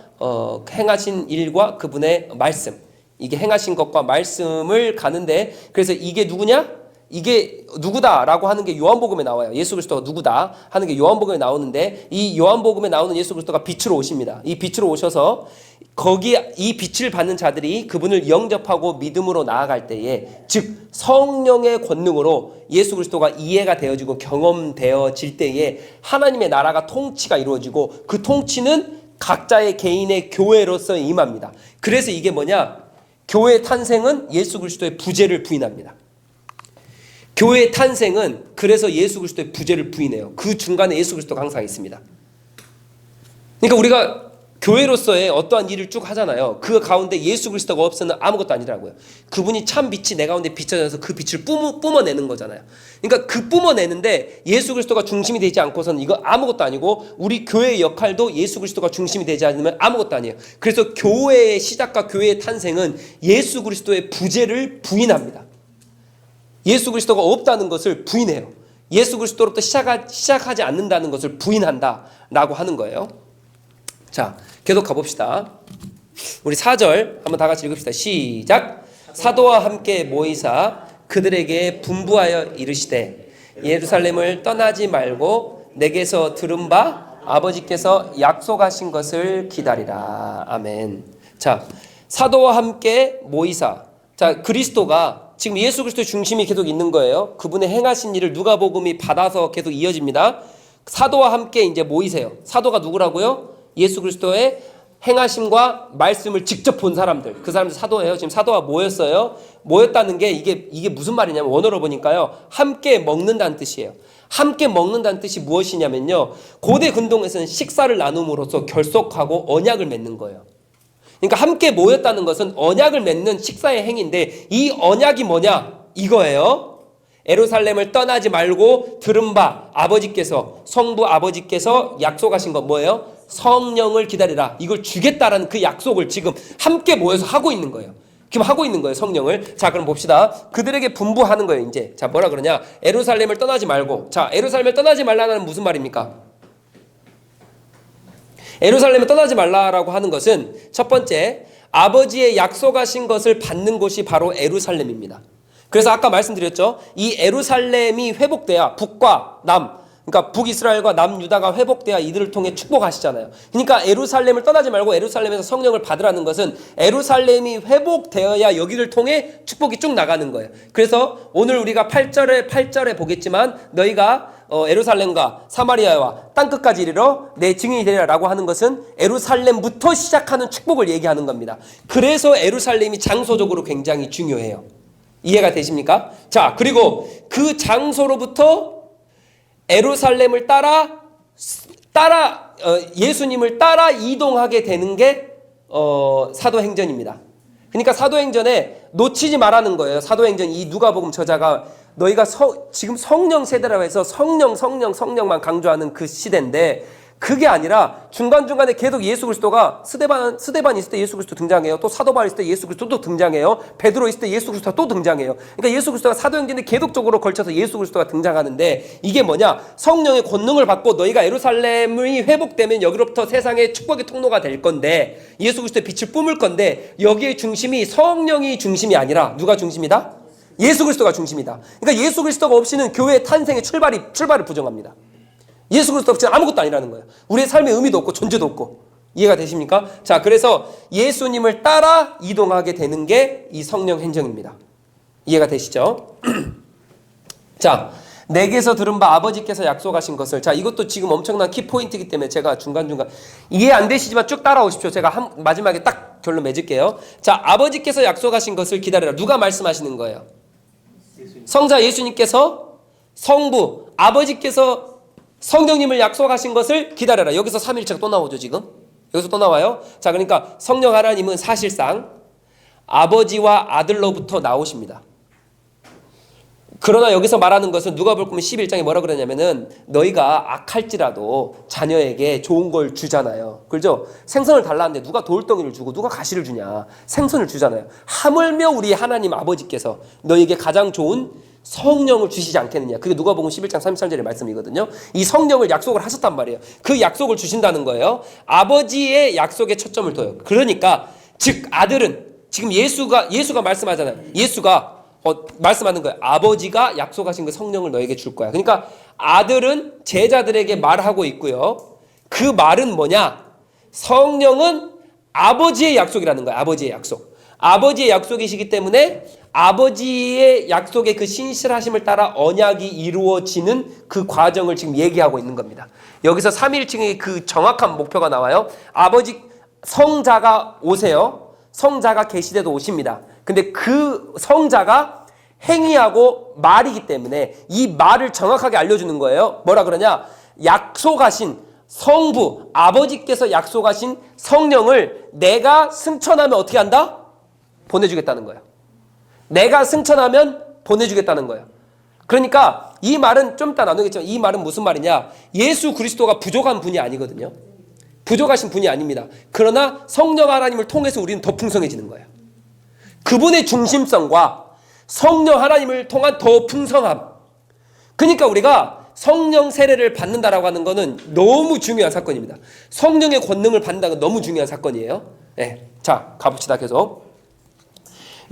그분의 말씀, 이게 행하신 것과 말씀을 가는데, 그래서 이게 누구냐? 이게 누구다라고 하는 게 요한복음에 나와요. 예수 그리스도가 누구다 하는 게 요한복음에 나오는데 이 요한복음에 나오는 예수 그리스도가 빛으로 오십니다. 이 빛으로 오셔서 거기 이 빛을 받는 자들이 그분을 영접하고 믿음으로 나아갈 때에 즉 성령의 권능으로 예수 그리스도가 이해가 되어지고 경험되어질 때에 하나님의 나라가 통치가 이루어지고 그 통치는 각자의 개인의 교회로서 임합니다. 그래서 이게 뭐냐? 교회 탄생은 예수 그리스도의 부재를 부인합니다. 교회의 탄생은 그래서 예수 그리스도의 부재를 부인해요. 그 중간에 예수 그리스도가 항상 있습니다. 그러니까 우리가 교회로서의 어떠한 일을 쭉 하잖아요. 그 가운데 예수 그리스도가 없으면 아무것도 아니라고요. 그분이 참 빛이 내 가운데 비춰져서 그 빛을 뿜어내는 거잖아요. 그러니까 그 뿜어내는데 예수 그리스도가 중심이 되지 않고서는 이거 아무것도 아니고 우리 교회의 역할도 예수 그리스도가 중심이 되지 않으면 아무것도 아니에요. 그래서 교회의 시작과 교회의 탄생은 예수 그리스도의 부재를 부인합니다. 예수 그리스도가 없다는 것을 부인해요. 예수 그리스도로부터 시작하지 않는다는 것을 부인한다라고 하는 거예요. 자, 계속 가봅시다. 우리 4절 한번 다 같이 읽읍시다. 시작. 사도와 함께 모이사 그들에게 분부하여 이르시되 예루살렘을 떠나지 말고 내게서 들은 바 아버지께서 약속하신 것을 기다리라. 아멘. 자, 사도와 함께 모이사. 자, 그리스도가 지금 예수 그리스도의 중심이 계속 있는 거예요. 그분의 행하신 일을 누가복음이 받아서 계속 이어집니다. 사도와 함께 이제 모이세요. 사도가 누구라고요? 예수 그리스도의 행하심과 말씀을 직접 본 사람들. 그 사람들 사도예요. 지금 사도가 모였어요. 모였다는 게 이게 무슨 말이냐면 원어로 보니까요. 함께 먹는다는 뜻이에요. 함께 먹는다는 뜻이 무엇이냐면요. 고대 근동에서는 식사를 나눔으로써 결속하고 언약을 맺는 거예요. 그러니까 함께 모였다는 것은 언약을 맺는 식사의 행위인데 이 언약이 뭐냐? 이거예요. 예루살렘을 떠나지 말고 들은 바 아버지께서 성부 아버지께서 약속하신 건 뭐예요? 성령을 기다리라. 이걸 주겠다라는 그 약속을 지금 함께 모여서 하고 있는 거예요. 지금 하고 있는 거예요. 성령을. 자, 그럼 봅시다. 그들에게 분부하는 거예요. 이제 자, 뭐라 그러냐? 예루살렘을 떠나지 말고. 자, 예루살렘을 떠나지 말라는 무슨 말입니까? 예루살렘을 떠나지 말라라고 하는 것은 첫 번째, 아버지의 약속하신 것을 받는 곳이 바로 예루살렘입니다. 그래서 아까 말씀드렸죠. 이 예루살렘이 회복돼야 북과 남, 그러니까 북이스라엘과 남유다가 회복돼야 이들을 통해 축복하시잖아요. 그러니까 예루살렘을 떠나지 말고 예루살렘에서 성령을 받으라는 것은 예루살렘이 회복되어야 여기를 통해 축복이 쭉 나가는 거예요. 그래서 오늘 우리가 8절에 보겠지만 너희가 예루살렘과 사마리아와 땅끝까지 이르러 내 증인이 되리라 라고 하는 것은 예루살렘부터 시작하는 축복을 얘기하는 겁니다. 그래서 예루살렘이 장소적으로 굉장히 중요해요. 이해가 되십니까? 자, 그리고 그 장소로부터 예루살렘을 예수님을 따라 이동하게 되는 게 사도행전입니다. 그러니까 사도행전에 놓치지 말라는 거예요. 사도행전 이 누가복음 저자가 너희가 지금 성령 세대라고 해서 성령만 강조하는 그 시대인데 그게 아니라 중간중간에 계속 예수 그리스도가 스데반 있을 때 예수 그리스도 등장해요. 또 사도 바울 있을 때 예수 그리스도 또 등장해요. 베드로 있을 때 예수 그리스도가 또 등장해요. 그러니까 예수 그리스도가 사도행전에 계속적으로 걸쳐서 예수 그리스도가 등장하는데 이게 뭐냐? 성령의 권능을 받고 너희가 예루살렘이 회복되면 여기로부터 세상의 축복의 통로가 될 건데 예수 그리스도의 빛을 뿜을 건데 여기의 중심이 성령이 중심이 아니라 누가 중심이다? 예수 그리스도가 중심이다. 그러니까 예수 그리스도가 없이는 교회의 탄생의 출발을 부정합니다. 예수 그리스도 없이는 아무것도 아니라는 거예요. 우리의 삶의 의미도 없고 존재도 없고. 이해가 되십니까? 자, 그래서 예수님을 따라 이동하게 되는 게 이 성령 행정입니다. 이해가 되시죠? 자, 내게서 들은 바 아버지께서 약속하신 것을. 자, 이것도 지금 엄청난 키포인트이기 때문에 제가 중간중간 이해 안 되시지만 쭉 따라오십시오. 제가 마지막에 딱 결론 맺을게요. 자, 아버지께서 약속하신 것을 기다리라. 누가 말씀하시는 거예요? 성자 예수님께서 성부 아버지께서 성령님을 약속하신 것을 기다려라. 여기서 삼위일체가 또 나오죠. 지금 여기서 또 나와요. 자, 그러니까 성령 하나님은 사실상 아버지와 아들로부터 나오십니다. 그러나 여기서 말하는 것은 누가복음 11장에 뭐라 그러냐면은 너희가 악할지라도 자녀에게 좋은 걸 주잖아요. 그렇죠? 생선을 달라는데 누가 돌덩이를 주고 누가 가시를 주냐? 생선을 주잖아요. 하물며 우리 하나님 아버지께서 너희에게 가장 좋은 성령을 주시지 않겠느냐. 그게 누가복음 11장 33절의 말씀이거든요. 이 성령을 약속을 하셨단 말이에요. 그 약속을 주신다는 거예요. 아버지의 약속에 초점을 둬요. 그러니까 즉 아들은 지금 예수가 말씀하잖아요. 예수가 말씀하는 거예요. 아버지가 약속하신 그 성령을 너에게 줄 거야. 그러니까 아들은 제자들에게 말하고 있고요. 그 말은 뭐냐? 성령은 아버지의 약속이라는 거예요. 아버지의 약속. 아버지의 약속이시기 때문에 아버지의 약속의 그 신실하심을 따라 언약이 이루어지는 그 과정을 지금 얘기하고 있는 겁니다. 여기서 삼위일체의 그 정확한 목표가 나와요. 아버지 성자가 오세요. 성자가 계시되도 오십니다. 근데 그 성자가 행위하고 말이기 때문에 이 말을 정확하게 알려주는 거예요. 뭐라 그러냐? 약속하신 성부, 아버지께서 약속하신 성령을 내가 승천하면 어떻게 한다? 보내주겠다는 거예요. 내가 승천하면 보내주겠다는 거예요. 그러니까 이 말은 좀 이따 나누겠지만 이 말은 무슨 말이냐? 예수 그리스도가 부족한 분이 아니거든요. 부족하신 분이 아닙니다. 그러나 성령 하나님을 통해서 우리는 더 풍성해지는 거예요. 그분의 중심성과 성령 하나님을 통한 더 풍성함. 그러니까 우리가 성령 세례를 받는다라고 하는 것은 너무 중요한 사건입니다. 성령의 권능을 받는다는 건 너무 중요한 사건이에요. 네. 자, 가봅시다. 계속.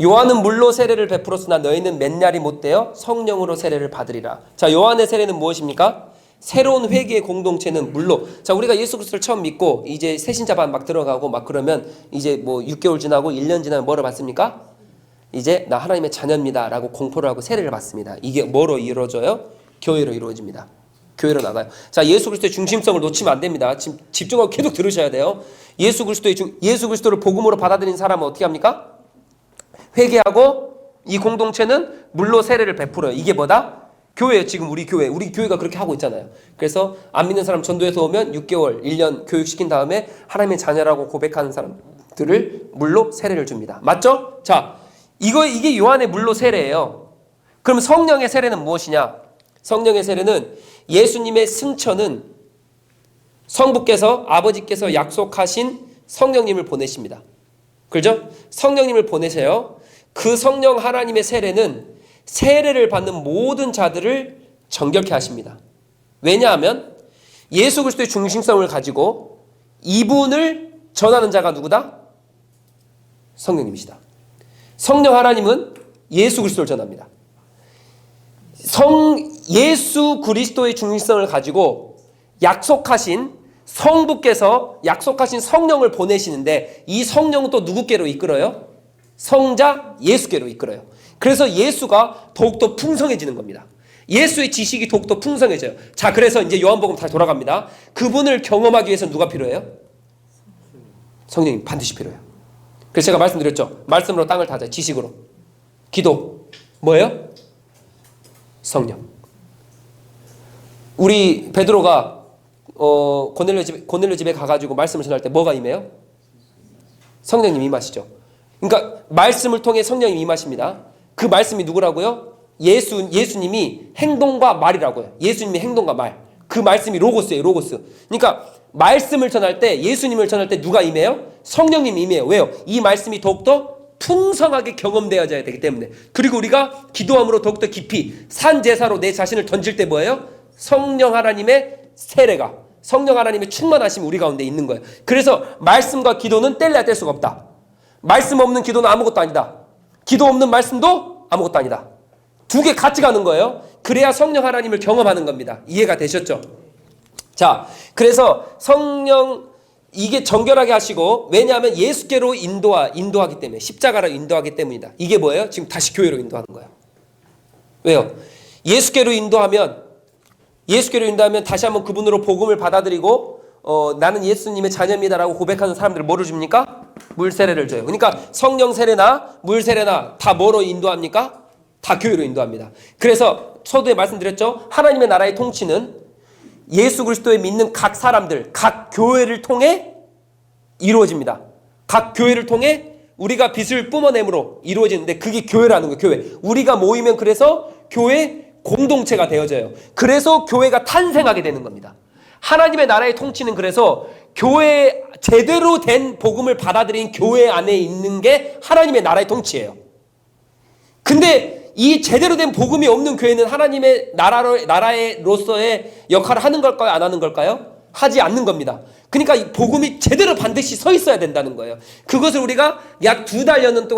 요한은 물로 세례를 베풀었으나 너희는 맨날이 못되어 성령으로 세례를 받으리라. 자, 요한의 세례는 무엇입니까? 새로운 회개의 공동체는 물로. 자, 우리가 예수 그리스도를 처음 믿고 이제 새신자반 막 들어가고 막 그러면 이제 뭐 6개월 지나고 1년 지나면 뭐를 받습니까? 이제 나 하나님의 자녀입니다 라고 공포를 하고 세례를 받습니다. 이게 뭐로 이루어져요? 교회로 이루어집니다. 교회로 나가요. 자, 예수 그리스도의 중심성을 놓치면 안 됩니다. 지금 집중하고 계속 들으셔야 돼요. 예수 그리스도를 복음으로 받아들인 사람은 어떻게 합니까? 회개하고 이 공동체는 물로 세례를 베풀어요. 이게 뭐다? 교회예요. 지금 우리 교회가 그렇게 하고 있잖아요. 그래서 안 믿는 사람 전도해서 오면 6개월, 1년 교육시킨 다음에 하나님의 자녀라고 고백하는 사람들을 물로 세례를 줍니다. 맞죠? 자, 이게 요한의 물로 세례예요. 그럼 성령의 세례는 무엇이냐? 성령의 세례는 예수님의 승천은 성부께서 아버지께서 약속하신 성령님을 보내십니다. 그렇죠? 성령님을 보내세요. 그 성령 하나님의 세례는 세례를 받는 모든 자들을 정결케 하십니다. 왜냐하면 예수 그리스도의 중심성을 가지고 이분을 전하는 자가 누구다? 성령님이시다. 성령 하나님은 예수 그리스도를 전합니다. 예수 그리스도의 중심성을 가지고 약속하신 성부께서 약속하신 성령을 보내시는데 이 성령은 또 누구께로 이끌어요? 성자 예수께로 이끌어요. 그래서 예수가 더욱더 풍성해지는 겁니다. 예수의 지식이 더욱더 풍성해져요. 자, 그래서 이제 요한복음 다시 돌아갑니다. 그분을 경험하기 위해서 누가 필요해요? 성령님 반드시 필요해요. 그래서 제가 말씀드렸죠. 말씀으로 땅을 다져요. 지식으로. 기도. 뭐예요? 성령. 우리 베드로가 고넬료 집에 가가지고 말씀을 전할 때 뭐가 임해요? 성령님 임하시죠. 그러니까 말씀을 통해 성령이 임하십니다. 그 말씀이 누구라고요? 예수님이 행동과 말이라고요. 예수님이 행동과 말. 그 말씀이 로고스예요. 로고스. 그러니까 말씀을 전할 때 예수님을 전할 때 누가 임해요? 성령님이 임해요. 왜요? 이 말씀이 더욱더 풍성하게 경험되어져야 되기 때문에. 그리고 우리가 기도함으로 더욱더 깊이 산 제사로 내 자신을 던질 때 뭐예요? 성령 하나님의 세례가, 성령 하나님의 충만하심이 우리 가운데 있는 거예요. 그래서 말씀과 기도는 뗄래야 뗄 수가 없다. 말씀 없는 기도는 아무것도 아니다. 기도 없는 말씀도 아무것도 아니다. 두 개 같이 가는 거예요. 그래야 성령 하나님을 경험하는 겁니다. 이해가 되셨죠? 자, 그래서 성령 이게 정결하게 하시고, 왜냐하면 예수께로 인도하기 때문에, 십자가로 인도하기 때문이다. 이게 뭐예요? 지금 다시 교회로 인도하는 거예요. 왜요? 예수께로 인도하면 다시 한번 그분으로 복음을 받아들이고 나는 예수님의 자녀입니다라고 고백하는 사람들 뭐를 줍니까? 물 세례를 줘요. 그러니까 성령 세례나 물 세례나 다 뭐로 인도합니까? 다 교회로 인도합니다. 그래서 서두에 말씀드렸죠. 하나님의 나라의 통치는 예수 그리스도에 믿는 각 사람들, 각 교회를 통해 이루어집니다. 각 교회를 통해 우리가 빛을 뿜어냄으로 이루어지는데 그게 교회라는 거예요. 교회. 우리가 모이면 그래서 교회 공동체가 되어져요. 그래서 교회가 탄생하게 되는 겁니다. 하나님의 나라의 통치는 그래서 교회 제대로 된 복음을 받아들인 교회 안에 있는 게 하나님의 나라의 통치예요. 근데 이 제대로 된 복음이 없는 교회는 하나님의 나라로서의 역할을 하는 걸까요? 안 하는 걸까요? 하지 않는 겁니다. 그러니까 이 복음이 제대로 반드시 서 있어야 된다는 거예요. 그것을 우리가 약 2달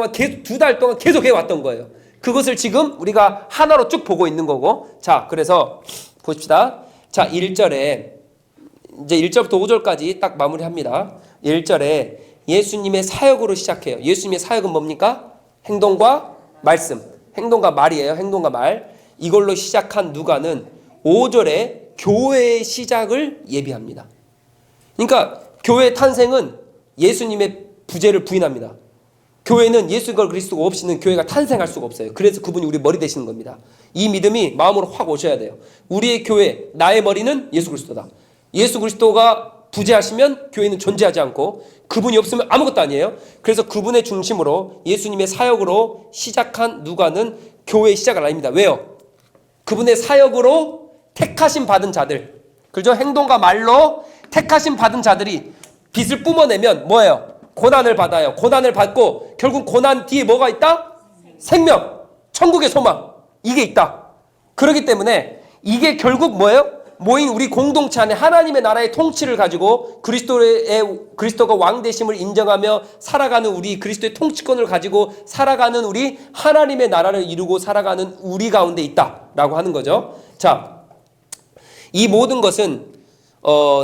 동안 계속 해왔던 거예요. 그것을 지금 우리가 하나로 쭉 보고 있는 거고. 자, 그래서 보십시다. 자, 1절에 이제 1절부터 5절까지 딱 마무리합니다. 1절에 예수님의 사역으로 시작해요. 예수님의 사역은 뭡니까? 행동과 말씀. 행동과 말이에요. 행동과 말. 이걸로 시작한 누가는 5절에 교회의 시작을 예비합니다. 그러니까 교회의 탄생은 예수님의 부재를 부인합니다. 교회는 예수 그리스도가 없이는 교회가 탄생할 수가 없어요. 그래서 그분이 우리 머리 되시는 겁니다. 이 믿음이 마음으로 확 오셔야 돼요. 우리의 교회, 나의 머리는 예수 그리스도다. 예수 그리스도가 부재하시면 교회는 존재하지 않고 그분이 없으면 아무것도 아니에요. 그래서 그분의 중심으로 예수님의 사역으로 시작한 누가는 교회의 시작을 알립니다. 왜요? 그분의 사역으로 택하심 받은 자들, 그죠? 행동과 말로 택하심 받은 자들이 빛을 뿜어내면 뭐예요? 고난을 받아요. 고난을 받고 결국 고난 뒤에 뭐가 있다? 생명, 천국의 소망, 이게 있다. 그렇기 때문에 이게 결국 뭐예요? 모인 우리 공동체 안에 하나님의 나라의 통치를 가지고 그리스도가 왕 되심을 인정하며 살아가는 우리, 그리스도의 통치권을 가지고 살아가는 우리, 하나님의 나라를 이루고 살아가는 우리 가운데 있다라고 하는 거죠. 자, 이 모든 것은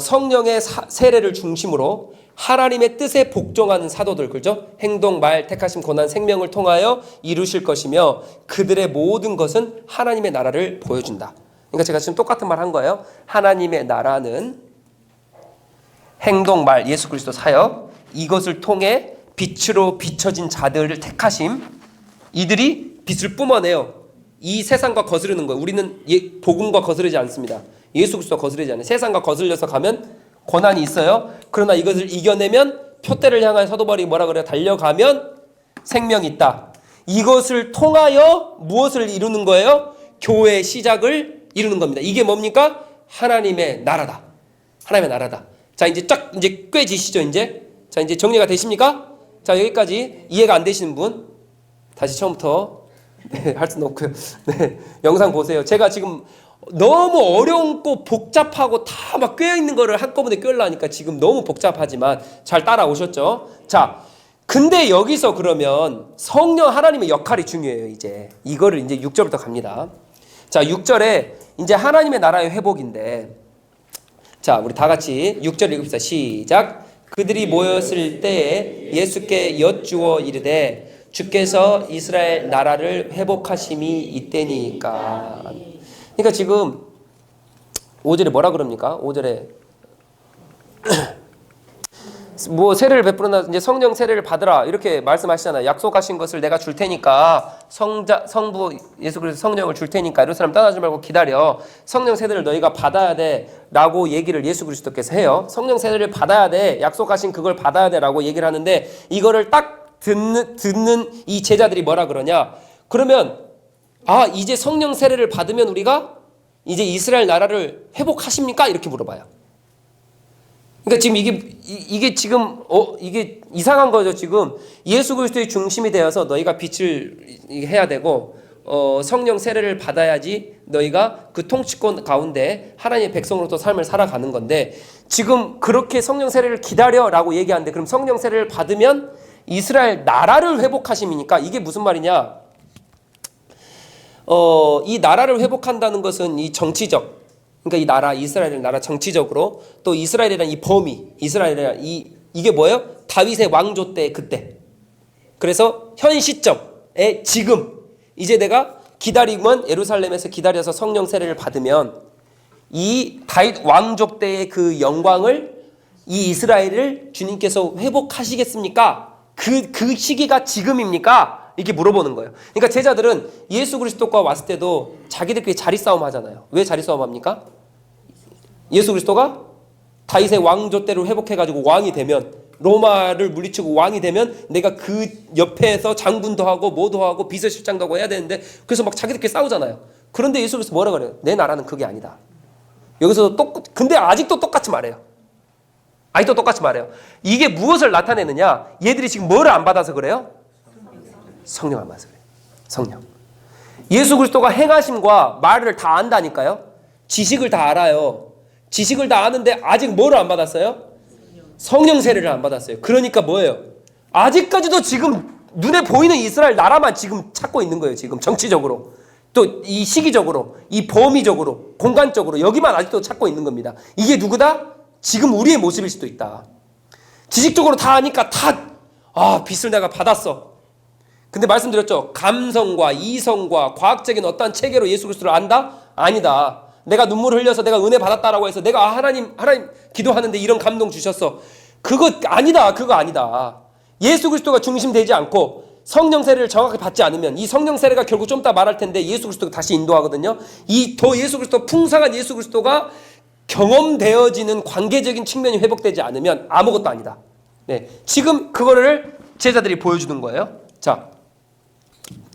성령의 세례를 중심으로 하나님의 뜻에 복종하는 사도들, 그죠? 행동, 말, 택하심, 고난, 생명을 통하여 이루실 것이며 그들의 모든 것은 하나님의 나라를 보여준다. 그러니까 제가 지금 똑같은 말 한 거예요. 하나님의 나라는 행동, 말, 예수 그리스도 사역, 이것을 통해 빛으로 비춰진 자들을 택하심, 이들이 빛을 뿜어내요. 이 세상과 거스르는 거예요. 우리는 복음과 거스르지 않습니다. 예수 그리스도와 거스르지 않아요. 세상과 거슬려서 가면 고난이 있어요. 그러나 이것을 이겨내면 표대를 향한 사도 바울이 뭐라 그래요? 달려가면 생명이 있다. 이것을 통하여 무엇을 이루는 거예요? 교회의 시작을 이루는 겁니다. 이게 뭡니까? 하나님의 나라다. 하나님의 나라다. 자, 이제 이제 꿰지시죠, 이제. 자, 이제 정리가 되십니까? 자, 여기까지 이해가 안 되시는 분 다시 처음부터 할 수는 없고요. 네, 영상 보세요. 제가 지금 너무 어렵고 복잡하고 다 막 꿰어있는 거를 한꺼번에 꿰려니까 지금 너무 복잡하지만 잘 따라오셨죠? 자, 근데 여기서 그러면 성령 하나님의 역할이 중요해요. 이제 이거를 이제 6절부터 갑니다. 자, 6절에 이제 하나님의 나라의 회복인데, 자, 우리 다 같이 6절 읽읍시다. 시작. 그들이 모였을 때에 예수께 여쭈어 이르되 주께서 이스라엘 나라를 회복하심이 이때니까. 그러니까 지금 5절에 뭐라 그럽니까? 5절에 뭐 세례를 베풀어나 이제 성령 세례를 받으라 이렇게 말씀하시잖아요. 약속하신 것을 내가 줄 테니까 성부 예수 그리스도 성령을 줄 테니까 예루살렘 떠나지 말고 기다려. 성령 세례를 너희가 받아야 돼라고 얘기를 예수 그리스도께서 해요. 성령 세례를 받아야 돼. 약속하신 그걸 받아야 돼라고 얘기를 하는데 이거를 딱 듣는 이 제자들이 뭐라 그러냐? 그러면 이제 성령 세례를 받으면 우리가 이제 이스라엘 나라를 회복하십니까? 이렇게 물어봐요. 그러니까 지금 이게 지금 이게 이상한 거죠. 지금 예수 그리스도의 중심이 되어서 너희가 빛을 해야 되고 성령 세례를 받아야지 너희가 그 통치권 가운데 하나님의 백성으로서 삶을 살아가는 건데 지금 그렇게 성령 세례를 기다려라고 얘기하는데 그럼 성령 세례를 받으면 이스라엘 나라를 회복하심이니까 이게 무슨 말이냐? 이 나라를 회복한다는 것은 이 정치적, 그러니까 이 나라, 이스라엘 나라 정치적으로 또 이스라엘이라는 이 범위, 이스라엘이라는 이게 뭐예요? 다윗의 왕조 때 그때. 그래서 현 시점에 지금 이제 내가 기다리면 예루살렘에서 기다려서 성령 세례를 받으면 이 다윗 왕조 때의 그 영광을 이 이스라엘을 주님께서 회복하시겠습니까? 그 시기가 지금입니까? 이렇게 물어보는 거예요. 그러니까 제자들은 예수 그리스도가 왔을 때도 자기들끼리 자리 싸움 하잖아요. 왜 자리 싸움 합니까? 예수 그리스도가 다윗의 왕조 때를 회복해가지고 왕이 되면 로마를 물리치고 왕이 되면 내가 그 옆에서 장군도 하고 뭐도 하고 비서실장도 하고 해야 되는데 그래서 막 자기들끼리 싸우잖아요. 그런데 예수 그리스도 뭐라 그래요? 내 나라는 그게 아니다. 여기서 근데 아직도 똑같이 말해요. 아직도 똑같이 말해요. 이게 무엇을 나타내느냐? 얘들이 지금 뭐를 안 받아서 그래요? 성령 안 받아서 그래요. 성령. 예수 그리스도가 행하심과 말을 다 안다니까요. 지식을 다 알아요. 지식을 다 아는데 아직 뭐를 안 받았어요? 성령 세례를 안 받았어요. 그러니까 뭐예요? 아직까지도 지금 눈에 보이는 이스라엘 나라만 지금 찾고 있는 거예요. 지금 정치적으로. 또 이 시기적으로, 이 범위적으로, 공간적으로 여기만 아직도 찾고 있는 겁니다. 이게 누구다? 지금 우리의 모습일 수도 있다. 지식적으로 다 아니까 빚을 내가 받았어. 근데 말씀드렸죠. 감성과 이성과 과학적인 어떠한 체계로 예수 그리스도를 안다? 아니다. 내가 눈물을 흘려서 내가 은혜 받았다라고 해서 내가 하나님 기도하는데 이런 감동 주셨어. 그거 아니다. 그거 아니다. 예수 그리스도가 중심되지 않고 성령 세례를 정확히 받지 않으면 이 성령 세례가 결국 좀 이따 말할 텐데 예수 그리스도가 다시 인도하거든요. 이 더 예수 그리스도 풍성한 예수 그리스도가 경험되어지는 관계적인 측면이 회복되지 않으면 아무것도 아니다. 네, 지금 그거를 제자들이 보여주는 거예요. 자,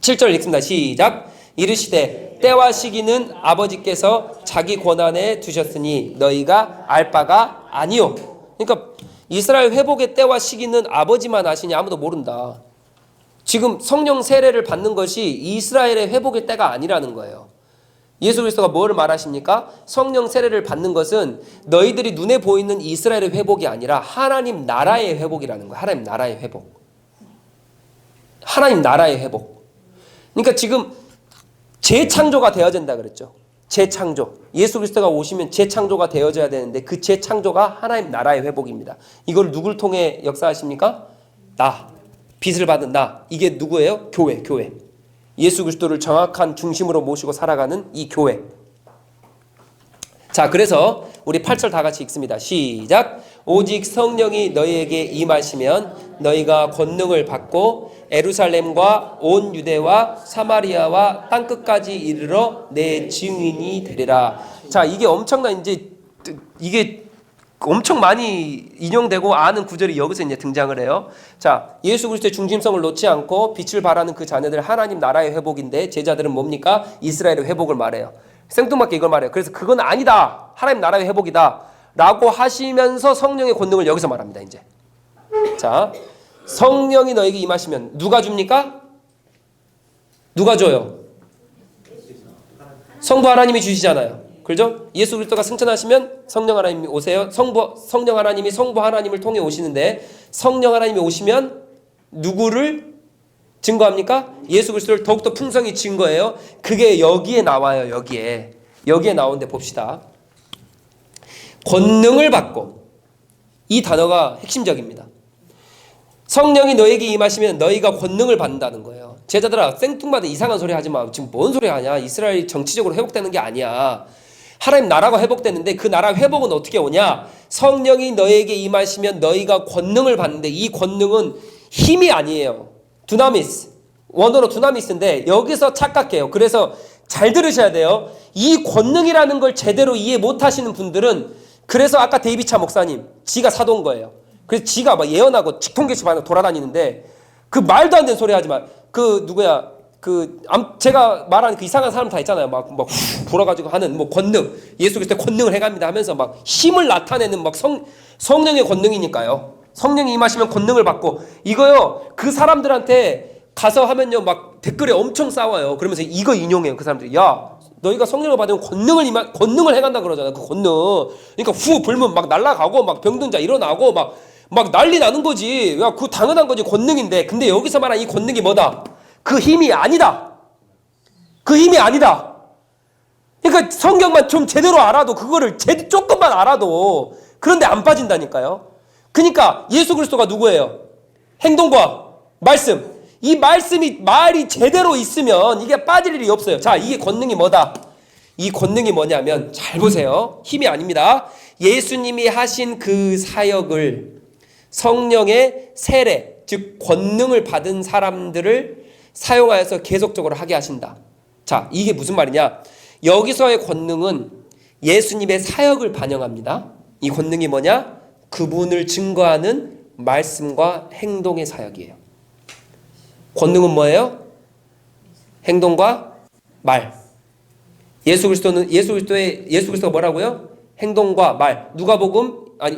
7절 읽습니다. 시작. 이르시되 때와 시기는 아버지께서 자기 권한에 두셨으니 너희가 알 바가 아니요. 그러니까 이스라엘 회복의 때와 시기는 아버지만 아시니 아무도 모른다. 지금 성령 세례를 받는 것이 이스라엘의 회복의 때가 아니라는 거예요. 예수 그리스도가 뭐를 말하십니까? 성령 세례를 받는 것은 너희들이 눈에 보이는 이스라엘의 회복이 아니라 하나님 나라의 회복이라는 거예요. 하나님 나라의 회복. 하나님 나라의 회복. 그러니까 지금 재창조가 되어진다 그랬죠. 재창조. 예수 그리스도가 오시면 재창조가 되어져야 되는데 그 재창조가 하나님 나라의 회복입니다. 이걸 누굴 통해 역사하십니까? 나. 빚을 받은 나. 이게 누구예요? 교회. 예수 그리스도를 정확한 중심으로 모시고 살아가는 이 교회. 자, 그래서 우리 8절 다 같이 읽습니다. 시작. 오직 성령이 너희에게 임하시면 너희가 권능을 받고 예루살렘과 온 유대와 사마리아와 땅끝까지 이르러 내 증인이 되리라. 자, 이게 엄청난 이게 엄청 많이 인용되고 아는 구절이 여기서 이제 등장을 해요. 자, 예수 그리스도의 중심성을 놓지 않고 빛을 발하는 그 자녀들 하나님 나라의 회복인데 제자들은 뭡니까? 이스라엘의 회복을 말해요. 생뚱맞게 이걸 말해요. 그래서 그건 아니다. 하나님 나라의 회복이다. 라고 하시면서 성령의 권능을 여기서 말합니다. 이제. 자, 성령이 너에게 임하시면 누가 줍니까? 누가 줘요? 성부 하나님이 주시잖아요. 그렇죠? 예수 그리스도가 승천하시면 성령 하나님이 오세요. 성령 하나님이 성부 하나님을 통해 오시는데 성령 하나님이 오시면 누구를 증거합니까? 예수 그리스도를 더욱더 풍성히 증거해요. 그게 여기에 나와요. 여기에 나오는데 봅시다. 권능을 받고. 이 단어가 핵심적입니다. 성령이 너에게 임하시면 너희가 권능을 받는다는 거예요. 제자들아, 생뚱맞은 이상한 소리 하지 마. 지금 뭔 소리 하냐? 이스라엘이 정치적으로 회복되는 게 아니야. 하나님 나라가 회복되는데 그 나라 회복은 어떻게 오냐? 성령이 너에게 임하시면 너희가 권능을 받는데 이 권능은 힘이 아니에요. 두나미스. 원어로 두나미스인데 여기서 착각해요. 그래서 잘 들으셔야 돼요. 이 권능이라는 걸 제대로 이해 못하시는 분들은 그래서 아까 데이비차 목사님 지가 사도인 거예요. 그래서 지가 막 예언하고 직통계시 반으로 돌아다니는데 그 말도 안 되는 소리 하지 마. 그 누구야? 제가 말하는 그 이상한 사람 다 있잖아요. 막 불어가지고 하는 뭐 권능, 예수 그리스도의 권능을 해갑니다 하면서 막 힘을 나타내는 막 성령의 권능이니까요. 성령이 임하시면 권능을 받고 이거요. 그 사람들한테 가서 하면요 막 댓글에 엄청 싸워요. 그러면서 이거 인용해요. 그 사람들이 야 너희가 성령을 받으면 권능을 해간다 그러잖아. 그 권능. 그러니까 후 불면 막 날아가고 막 병든 자 일어나고 막 난리 나는 거지. 야 그 당연한 거지 권능인데. 근데 여기서 말한 이 권능이 뭐다? 그 힘이 아니다. 그 힘이 아니다. 그러니까 성경만 좀 제대로 알아도 그거를 조금만 알아도 그런데 안 빠진다니까요. 그러니까 예수 그리스도가 누구예요? 행동과 말씀. 이 말이 제대로 있으면 이게 빠질 일이 없어요. 자, 이게 권능이 뭐다? 이 권능이 뭐냐면 잘 보세요. 힘이 아닙니다. 예수님이 하신 그 사역을 성령의 세례, 즉 권능을 받은 사람들을 사용하여서 계속적으로 하게 하신다. 자, 이게 무슨 말이냐? 여기서의 권능은 예수님의 사역을 반영합니다. 이 권능이 뭐냐? 그분을 증거하는 말씀과 행동의 사역이에요. 권능은 뭐예요? 행동과 말. 예수 그리스도가 뭐라고요? 행동과 말.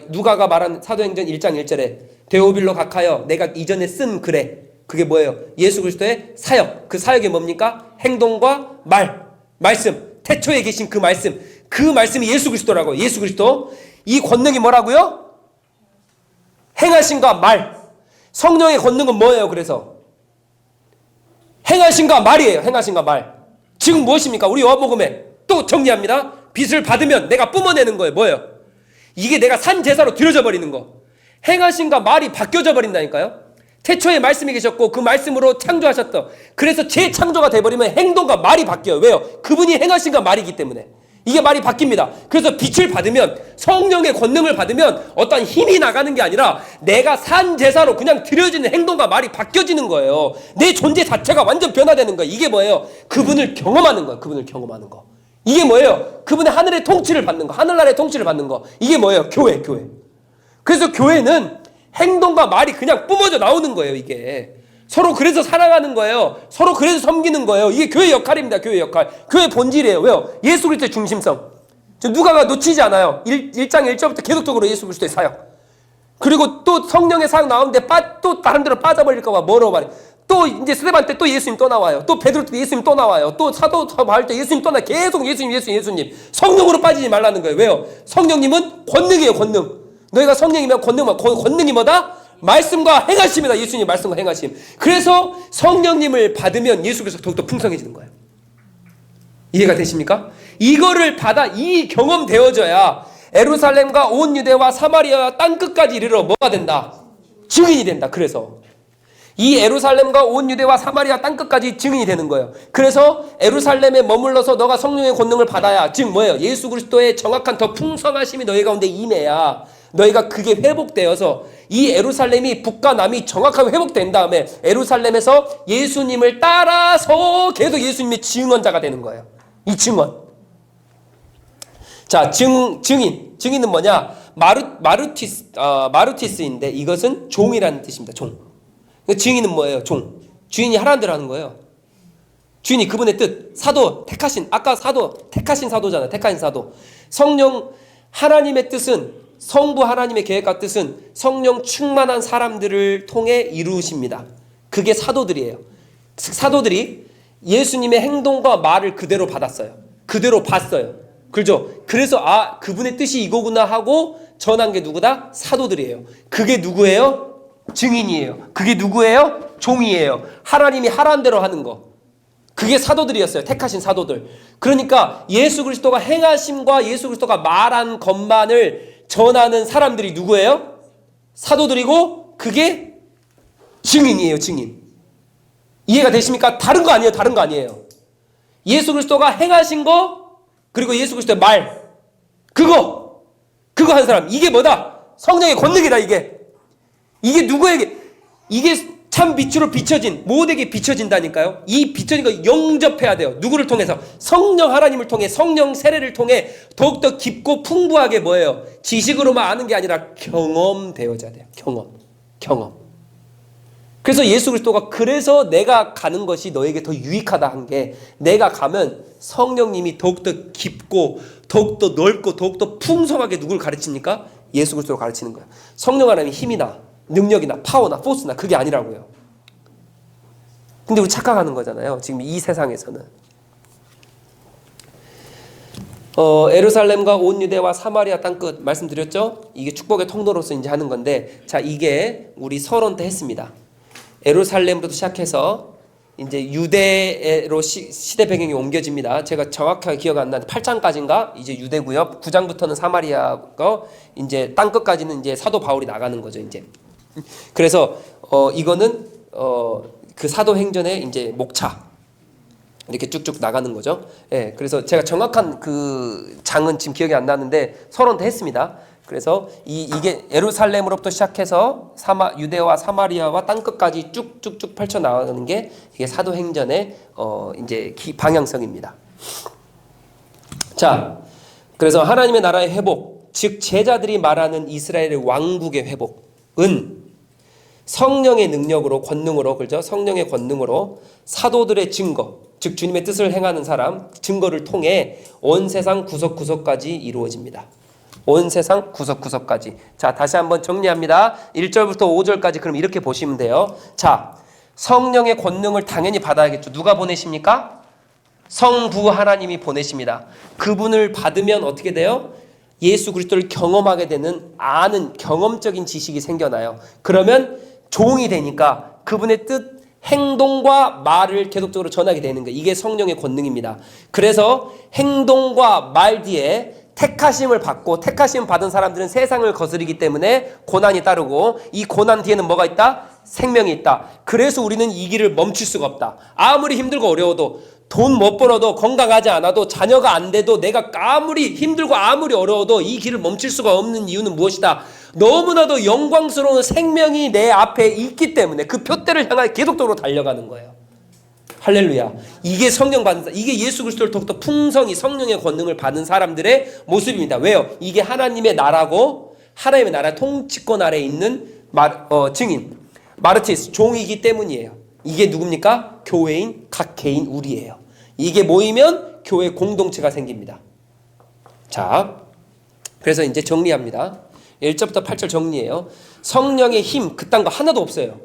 누가가 말한 사도행전 1장 1절에 데오빌로 각하여 내가 이전에 쓴 글에 그게 뭐예요? 예수 그리스도의 사역. 그 사역이 뭡니까? 행동과 말씀. 태초에 계신 그 말씀. 그 말씀이 예수 그리스도라고. 예수 그리스도. 이 권능이 뭐라고요? 행하심과 말. 성령의 권능은 뭐예요? 그래서 행하신가 말이에요. 행하신가 말. 지금 무엇입니까? 우리 요한복음에 또 정리합니다. 빚을 받으면 내가 뿜어내는 거예요. 뭐예요? 이게 내가 산 제사로 드려져 버리는 거. 행하신가 말이 바뀌어져 버린다니까요. 태초에 말씀이 계셨고 그 말씀으로 창조하셨다. 그래서 재창조가 돼버리면 행동과 말이 바뀌어요. 왜요? 그분이 행하신가 말이기 때문에. 이게 말이 바뀝니다. 그래서 빛을 받으면, 성령의 권능을 받으면 어떤 힘이 나가는 게 아니라 내가 산 제사로 그냥 드려지는 행동과 말이 바뀌어지는 거예요. 내 존재 자체가 완전 변화되는 거예요. 이게 뭐예요? 그분을 경험하는 거예요. 그분을 경험하는 거. 이게 뭐예요? 그분의 하늘의 통치를 받는 거. 하늘나라의 통치를 받는 거. 이게 뭐예요? 교회. 그래서 교회는 행동과 말이 그냥 뿜어져 나오는 거예요. 이게 서로 그래서 사랑하는 거예요. 서로 그래서 섬기는 거예요. 이게 교회 역할입니다. 교회 역할. 교회 본질이에요. 왜요? 예수 그리스도의 중심성. 누가가 놓치지 않아요. 1장 1절부터 계속적으로 예수 그리스도의 사역. 그리고 또 성령의 사역 나오는데 또 다른 데로 빠져버릴까 봐 뭐라고 말해. 또 이제 스데반 때 또 예수님 또 나와요. 또 베드로 때 예수님 또 나와요. 또 사도 바울 때 예수님 또 나와요. 계속 예수님. 성령으로 빠지지 말라는 거예요. 왜요? 성령님은 권능이에요. 권능. 너희가 성령이면 권능이 뭐다? 말씀과 행하심이다. 예수님 말씀과 행하심. 그래서 성령님을 받으면 예수 그리스도가 더욱더 풍성해지는 거예요. 이해가 되십니까? 이거를 받아 이 경험되어져야 예루살렘과 온 유대와 사마리아와 땅끝까지 이르러 뭐가 된다? 증인이 된다. 그래서 이 예루살렘과 온 유대와 사마리아 땅끝까지 증인이 되는 거예요. 그래서 예루살렘에 머물러서 너가 성령의 권능을 받아야, 즉 뭐예요? 예수 그리스도의 정확한 더 풍성하심이 너희 가운데 임해야 너희가 그게 회복되어서 이 예루살렘이 북과 남이 정확하게 회복된 다음에 예루살렘에서 예수님을 따라서 계속 예수님의 증언자가 되는 거예요. 이 증언. 자, 증인은 뭐냐? 마루티스인데 이것은 종이라는 뜻입니다. 종. 증인은 뭐예요? 종. 주인이 하라는 대로 하는 거예요. 주인이 그분의 뜻, 사도, 택하신 사도잖아요. 택하신 사도. 성령, 하나님의 뜻은, 성부 하나님의 계획과 뜻은 성령 충만한 사람들을 통해 이루십니다. 그게 사도들이에요. 사도들이 예수님의 행동과 말을 그대로 받았어요. 그대로 봤어요. 그렇죠? 그래서 그분의 뜻이 이거구나 하고 전한 게 누구다? 사도들이에요. 그게 누구예요? 증인이에요. 그게 누구예요? 종이에요. 하나님이 하라는 대로 하는 거. 그게 사도들이었어요. 택하신 사도들. 그러니까 예수 그리스도가 행하심과 예수 그리스도가 말한 것만을 전하는 사람들이 누구예요? 사도들이고 그게 증인이에요. 증인. 이해가 되십니까? 다른 거 아니에요. 예수 그리스도가 행하신 거, 그리고 예수 그리스도의 말, 그거 한 사람. 이게 뭐다? 성령의 권능이다. 이게 누구에게, 이게 참 빛으로 비춰진, 모두에게 비춰진다니까요. 이 비춰진 거 영접해야 돼요. 누구를 통해서? 성령 하나님을 통해, 성령 세례를 통해 더욱더 깊고 풍부하게 뭐예요? 지식으로만 아는 게 아니라 경험되어져야 돼요. 경험. 그래서 예수 그리스도가 그래서 내가 가는 것이 너에게 더 유익하다 한 게, 내가 가면 성령님이 더욱더 깊고 더욱더 넓고 더욱더 풍성하게 누구를 가르칩니까? 예수 그리스도를 가르치는 거예요. 성령 하나님이 힘이나 능력이나 파워나 포스나 그게 아니라고요. 근데 우리 착각하는 거잖아요. 지금 이 세상에서는. 예루살렘과 온 유대와 사마리아 땅끝 말씀드렸죠? 이게 축복의 통로로서 이제 하는 건데, 자, 이게 우리 서론 때 했습니다. 예루살렘부터 시작해서 이제 유대로 시대 배경이 옮겨집니다. 제가 정확하게 기억 안 나는데 8장까지인가 이제 유대고요. 9장부터는 사마리아고 이제 땅끝까지는 이제 사도 바울이 나가는 거죠. 이제 그래서 이거는 그 사도행전의 이제 목차 이렇게 쭉쭉 나가는 거죠. 예, 그래서 제가 정확한 그 장은 지금 기억이 안 나는데 서론 때 했습니다. 그래서 이게 예루살렘으로부터 시작해서 유대와 사마리아와 땅끝까지 쭉쭉쭉 펼쳐 나가는 게 이게 사도행전의 이제 방향성입니다. 자, 그래서 하나님의 나라의 회복, 즉 제자들이 말하는 이스라엘의 왕국의 회복은 성령의 능력으로, 권능으로, 그렇죠? 성령의 권능으로 사도들의 증거, 즉 주님의 뜻을 행하는 사람 증거를 통해 온 세상 구석구석까지 이루어집니다. 온 세상 구석구석까지. 자, 다시 한번 정리합니다. 1절부터 5절까지 그럼 이렇게 보시면 돼요. 자, 성령의 권능을 당연히 받아야겠죠. 누가 보내십니까? 성부 하나님이 보내십니다. 그분을 받으면 어떻게 돼요? 예수 그리스도를 경험하게 되는, 아는 경험적인 지식이 생겨나요. 그러면 종이 되니까 그분의 뜻, 행동과 말을 계속적으로 전하게 되는 거예요. 이게 성령의 권능입니다. 그래서 행동과 말 뒤에 택하심을 받고 택하심 받은 사람들은 세상을 거스르기 때문에 고난이 따르고 이 고난 뒤에는 뭐가 있다? 생명이 있다. 그래서 우리는 이 길을 멈출 수가 없다. 아무리 힘들고 어려워도 돈 못 벌어도 건강하지 않아도 자녀가 안 돼도 내가 아무리 힘들고 아무리 어려워도 이 길을 멈출 수가 없는 이유는 무엇이다? 너무나도 영광스러운 생명이 내 앞에 있기 때문에 그 표대를 향해 계속적으로 달려가는 거예요. 할렐루야. 이게 성령 받는 이게 예수 그리스도를 더욱더 풍성히 성령의 권능을 받는 사람들의 모습입니다. 왜요? 이게 하나님의 나라고 하나님의 나라 통치권 아래에 있는 증인 마르티스 종이기 때문이에요. 이게 누굽니까? 교회인 각 개인 우리예요. 이게 모이면 교회 공동체가 생깁니다. 자, 그래서 이제 정리합니다. 1절부터 8절 정리해요. 성령의 힘 그딴 거 하나도 없어요.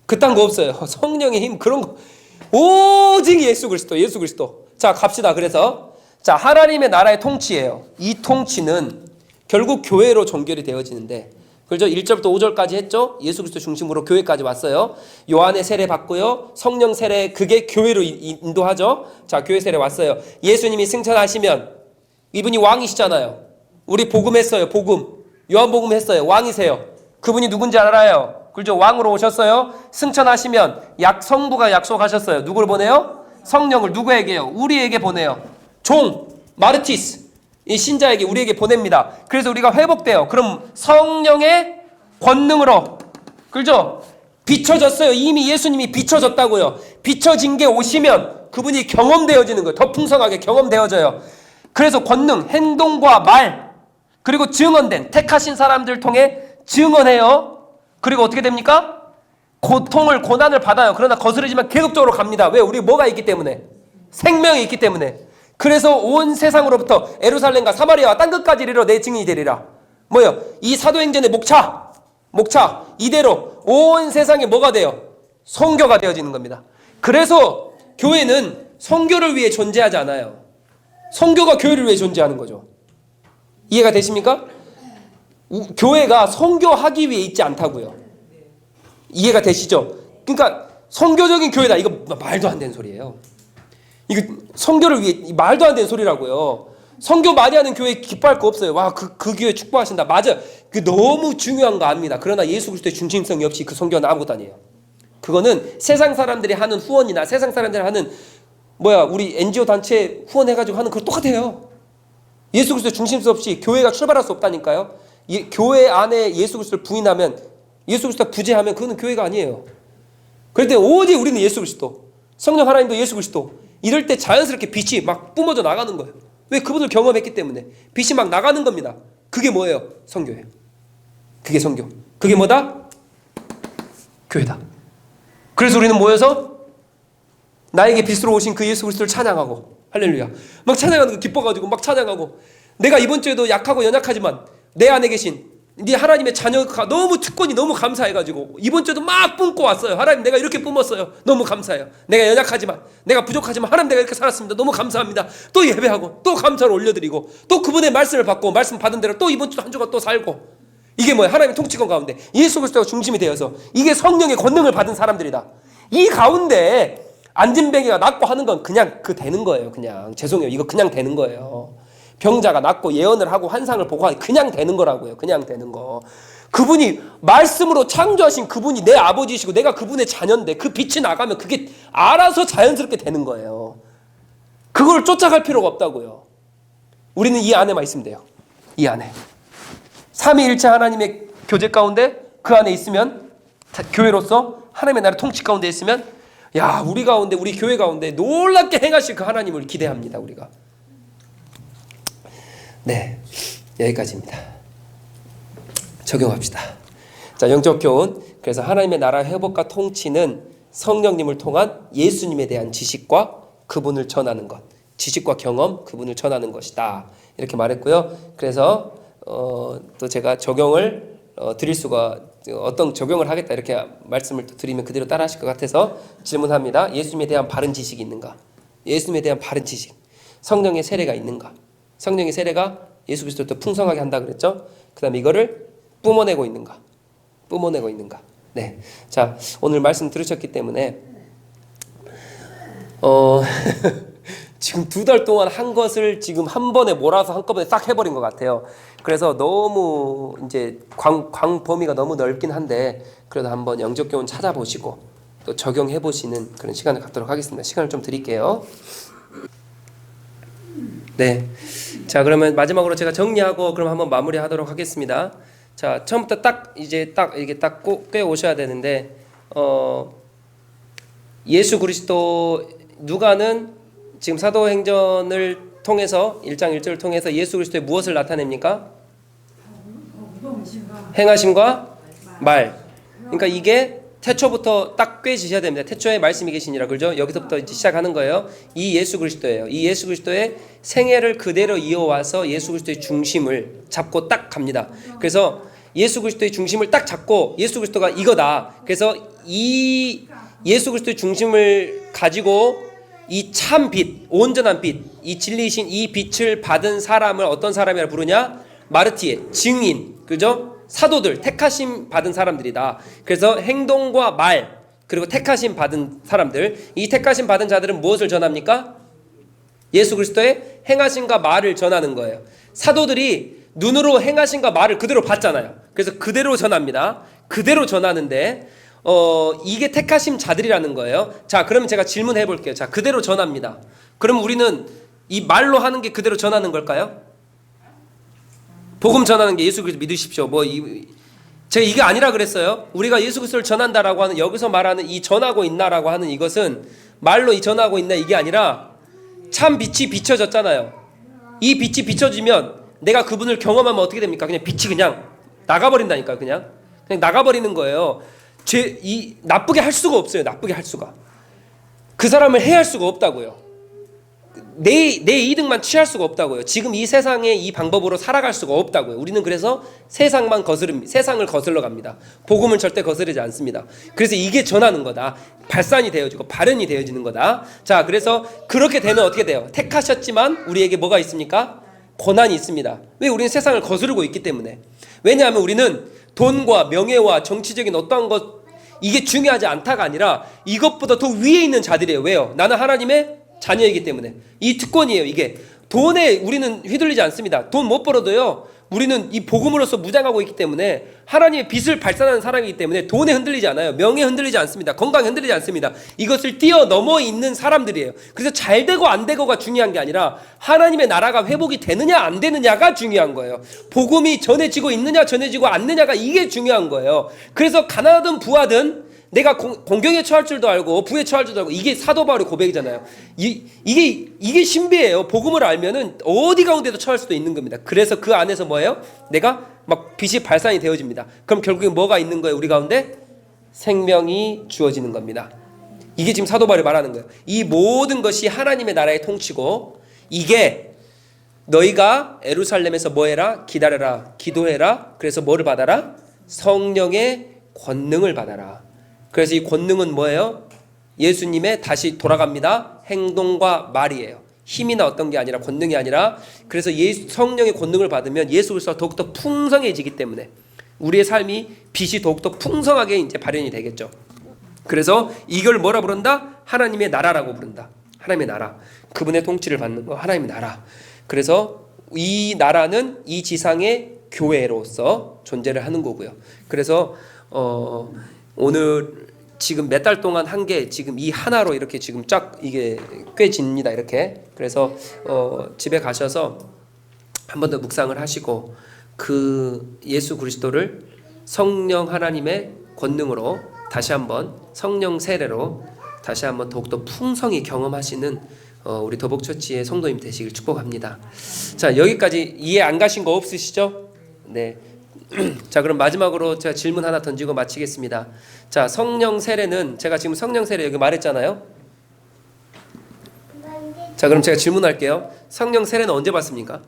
그딴 거 없어요. 성령의 힘 그런 거 오직 예수 그리스도. 자, 갑시다. 그래서 자, 하나님의 나라의 통치예요. 이 통치는 결국 교회로 종결이 되어지는데, 그렇죠? 1절부터 5절까지 했죠? 예수 그리스도 중심으로 교회까지 왔어요. 요한의 세례 받고요. 성령 세례 그게 교회로 인도하죠. 자, 교회 세례 왔어요. 예수님이 승천하시면 이분이 왕이시잖아요. 우리 복음했어요. 복음. 요한복음 했어요. 왕이세요. 그분이 누군지 알아요. 그렇죠? 왕으로 오셨어요. 승천하시면 성부가 약속하셨어요. 누구를 보내요? 성령을 누구에게요? 우리에게 보내요. 종 마르티스 이 신자에게 우리에게 보냅니다. 그래서 우리가 회복돼요. 그럼 성령의 권능으로 그렇죠? 비춰졌어요. 이미 예수님이 비춰졌다고요. 비춰진 게 오시면 그분이 경험되어지는 거예요. 더 풍성하게 경험되어져요. 그래서 권능, 행동과 말 그리고 증언된 택하신 사람들 통해 증언해요. 그리고 어떻게 됩니까? 고통을 고난을 받아요. 그러나 거스르지만 계속적으로 갑니다. 왜? 우리 뭐가 있기 때문에 생명이 있기 때문에. 그래서 온 세상으로부터 예루살렘과 사마리아와 땅 끝까지 이르러 내 증인이 되리라. 뭐요? 이 사도행전의 목차 이대로 온 세상에 뭐가 돼요? 선교가 되어지는 겁니다. 그래서 교회는 선교를 위해 존재하지 않아요. 선교가 교회를 위해 존재하는 거죠. 이해가 되십니까? 교회가 선교하기 위해 있지 않다고요. 이해가 되시죠? 그러니까 선교적인 교회다. 이거 말도 안 되는 소리예요. 이거 선교를 위해 말도 안 되는 소리라고요. 선교 많이 하는 교회 기뻐할 거 없어요. 와, 그 교회 축복하신다. 맞아. 그 너무 중요한 거 압니다. 그러나 예수 그리스도의 중심성이 없이 그 선교는 아무것도 아니에요. 그거는 세상 사람들이 하는 후원이나 세상 사람들이 하는 우리 NGO 단체 후원해가지고 하는 그거 똑같아요. 예수 그리스도의 중심성 없이 교회가 출발할 수 없다니까요. 교회 안에 예수 그리스도를 부인하면 예수 그리스도가 부재하면 그거는 교회가 아니에요. 그럴 때 오직 우리는 예수 그리스도, 성령 하나님도 예수 그리스도. 이럴 때 자연스럽게 빛이 막 뿜어져 나가는 거예요. 왜? 그분을 경험했기 때문에 빛이 막 나가는 겁니다. 그게 뭐예요? 선교예요. 그게 선교. 그게 뭐다? 교회다. 그래서 우리는 모여서 나에게 빛으로 오신 그 예수 그리스도를 찬양하고 할렐루야 막 찬양하는 거 기뻐가지고 막 찬양하고, 내가 이번 주에도 약하고 연약하지만 내 안에 계신 네 하나님의 자녀가 너무 특권이 너무 감사해가지고 이번 주에도 막 뿜고 왔어요. 하나님 내가 이렇게 뿜었어요. 너무 감사해요. 내가 연약하지만 내가 부족하지만 하나님 내가 이렇게 살았습니다. 너무 감사합니다. 또 예배하고 또 감사를 올려드리고 또 그분의 말씀을 받고 말씀 받은 대로 또 이번 주 한 주간 또 살고. 이게 뭐야? 하나님의 통치권 가운데 예수 그리스도가 중심이 되어서 이게 성령의 권능을 받은 사람들이다. 이 가운데 안진뱅이가 낫고 하는 건 그냥 되는 거예요. 그냥 죄송해요. 이거 그냥 되는 거예요. 병자가 낫고 예언을 하고 환상을 보고 그냥 되는 거라고요. 그냥 되는 거. 그분이 말씀으로 창조하신 그분이 내 아버지이시고 내가 그분의 자녀인데 그 빛이 나가면 그게 알아서 자연스럽게 되는 거예요. 그걸 쫓아갈 필요가 없다고요. 우리는 이 안에만 있으면 돼요. 이 안에. 삼위일체 하나님의 교제 가운데 그 안에 있으면 교회로서 하나님의 나라 통치 가운데 있으면 우리 가운데 우리 교회 가운데 놀랍게 행하실 그 하나님을 기대합니다. 우리가. 네, 여기까지입니다. 적용합시다. 자, 영적 교훈. 그래서 하나님의 나라 회복과 통치는 성령님을 통한 예수님에 대한 지식과 그분을 전하는 것, 지식과 경험, 그분을 전하는 것이다. 이렇게 말했고요. 그래서 또 제가 적용을 드릴 수가 어떤 적용을 하겠다 이렇게 말씀을 또 드리면 그대로 따라하실 것 같아서 질문합니다. 예수님에 대한 바른 지식이 있는가? 예수님에 대한 바른 지식. 성령의 세례가 있는가? 성령의 세례가 예수 그리스도를 더 풍성하게 한다 그랬죠? 그 다음에 이거를 뿜어내고 있는가? 뿜어내고 있는가? 네. 자, 오늘 말씀 들으셨기 때문에 지금 2달 동안 한 것을 지금 한 번에 몰아서 한꺼번에 싹 해버린 것 같아요. 그래서 너무 이제 범위가 너무 넓긴 한데 그래도 한번 영적 교훈 찾아보시고 또 적용해 보시는 그런 시간을 갖도록 하겠습니다. 시간을 좀 드릴게요. 네. 자, 그러면 마지막으로 제가 정리하고 그럼 한번 마무리하도록 하겠습니다. 자, 처음부터 이게 딱 꽤 오셔야 되는데 예수 그리스도 누가는 지금 사도행전을 통해서 1장 1절을 통해서 예수 그리스도의 무엇을 나타냅니까? 행하심과 말. 그러니까 이게 태초부터 딱 꿰지셔야 됩니다. 태초에 말씀이 계시니라. 그죠? 여기서부터 이제 시작하는 거예요. 이 예수 그리스도예요. 이 예수 그리스도의 생애를 그대로 이어와서 예수 그리스도의 중심을 잡고 딱 갑니다. 그래서 예수 그리스도의 중심을 딱 잡고 예수 그리스도가 이거다. 그래서 이 예수 그리스도의 중심을 가지고 이 참 빛, 온전한 빛, 이 진리이신 이 빛을 받은 사람을 어떤 사람이라 부르냐? 마르티에, 증인, 그죠? 사도들, 택하심 받은 사람들이다. 그래서 행동과 말, 그리고 택하심 받은 사람들, 이 택하심 받은 자들은 무엇을 전합니까? 예수 그리스도의 행하심과 말을 전하는 거예요. 사도들이 눈으로 행하심과 말을 그대로 봤잖아요. 그래서 그대로 전합니다. 그대로 전하는데 이게 택하심 자들이라는 거예요. 자, 그러면 제가 질문해 볼게요. 자, 그대로 전합니다. 그럼 우리는 이 말로 하는 게 그대로 전하는 걸까요? 복음 전하는 게 예수 그리스도 믿으십시오. 제가 이게 아니라 그랬어요. 우리가 예수 그리스도를 전한다라고 하는 여기서 말하는 이 전하고 있나라고 하는 이것은 말로 이 전하고 있나 이게 아니라 참 빛이 비춰졌잖아요. 이 빛이 비춰지면 내가 그분을 경험하면 어떻게 됩니까? 그냥 빛이 그냥 나가버린다니까요. 그냥 나가버리는 거예요. 나쁘게 할 수가 없어요. 나쁘게 할 수가. 그 사람을 해할 수가 없다고요. 내 이득만 취할 수가 없다고요. 지금 이 세상의 이 방법으로 살아갈 수가 없다고요. 우리는 그래서 세상을 거슬러 갑니다. 복음을 절대 거스르지 않습니다. 그래서 이게 전하는 거다. 발산이 되어지고 발현이 되어지는 거다. 자, 그래서 그렇게 되면 어떻게 돼요? 택하셨지만 우리에게 뭐가 있습니까? 고난이 있습니다. 왜? 우리는 세상을 거스르고 있기 때문에. 왜냐하면 우리는 돈과 명예와 정치적인 어떠한 것 이게 중요하지 않다가 아니라 이것보다 더 위에 있는 자들이에요. 왜요? 나는 하나님의 자녀이기 때문에. 이 특권이에요. 이게 돈에 우리는 휘둘리지 않습니다. 돈 못 벌어도요, 우리는 이 복음으로서 무장하고 있기 때문에 하나님의 빛을 발산하는 사람이기 때문에 돈에 흔들리지 않아요. 명예에 흔들리지 않습니다. 건강에 흔들리지 않습니다. 이것을 뛰어넘어 있는 사람들이에요. 그래서 잘 되고 안 되고가 중요한 게 아니라 하나님의 나라가 회복이 되느냐 안 되느냐가 중요한 거예요. 복음이 전해지고 있느냐 전해지고 않느냐가 이게 중요한 거예요. 그래서 가난하든 부하든 내가 공경에 처할 줄도 알고 부에 처할 줄도 알고 이게 사도 바울의 고백이잖아요. 이게 신비예요. 복음을 알면은 어디 가운데도 처할 수도 있는 겁니다. 그래서 그 안에서 뭐예요? 내가 막 빛이 발산이 되어집니다. 그럼 결국에 뭐가 있는 거예요? 우리 가운데 생명이 주어지는 겁니다. 이게 지금 사도 바울이 말하는 거예요. 이 모든 것이 하나님의 나라의 통치고 이게 너희가 예루살렘에서 뭐해라? 기다려라, 기도해라. 그래서 뭐를 받아라? 성령의 권능을 받아라. 그래서 이 권능은 뭐예요? 예수님의 다시 돌아갑니다. 행동과 말이에요. 힘이나 어떤 게 아니라 권능이 아니라. 그래서 성령의 권능을 받으면 예수 그리스도가 더욱더 풍성해지기 때문에 우리의 삶이 빛이 더욱더 풍성하게 이제 발현이 되겠죠. 그래서 이걸 뭐라 부른다? 하나님의 나라라고 부른다. 하나님의 나라. 그분의 통치를 받는 거 하나님의 나라. 그래서 이 나라는 이 지상의 교회로서 존재를 하는 거고요. 그래서 오늘 지금 몇 달 동안 한 게 지금 이 하나로 이렇게 지금 쫙 이게 꿰집니다. 이렇게. 그래서 집에 가셔서 한 번 더 묵상을 하시고 그 예수 그리스도를 성령 하나님의 권능으로 다시 한번 성령 세례로 다시 한번 더욱더 풍성히 경험하시는 우리 더복처치의 성도님 되시길 축복합니다. 자, 여기까지 이해 안 가신 거 없으시죠? 네. 자, 그럼 마지막으로 제가 질문 하나 던지고 마치겠습니다. 자, 성령 세례는 제가 지금 성령 세례 여기 말했잖아요. 자, 그럼 제가 질문할게요. 성령 세례는 언제 받습니까?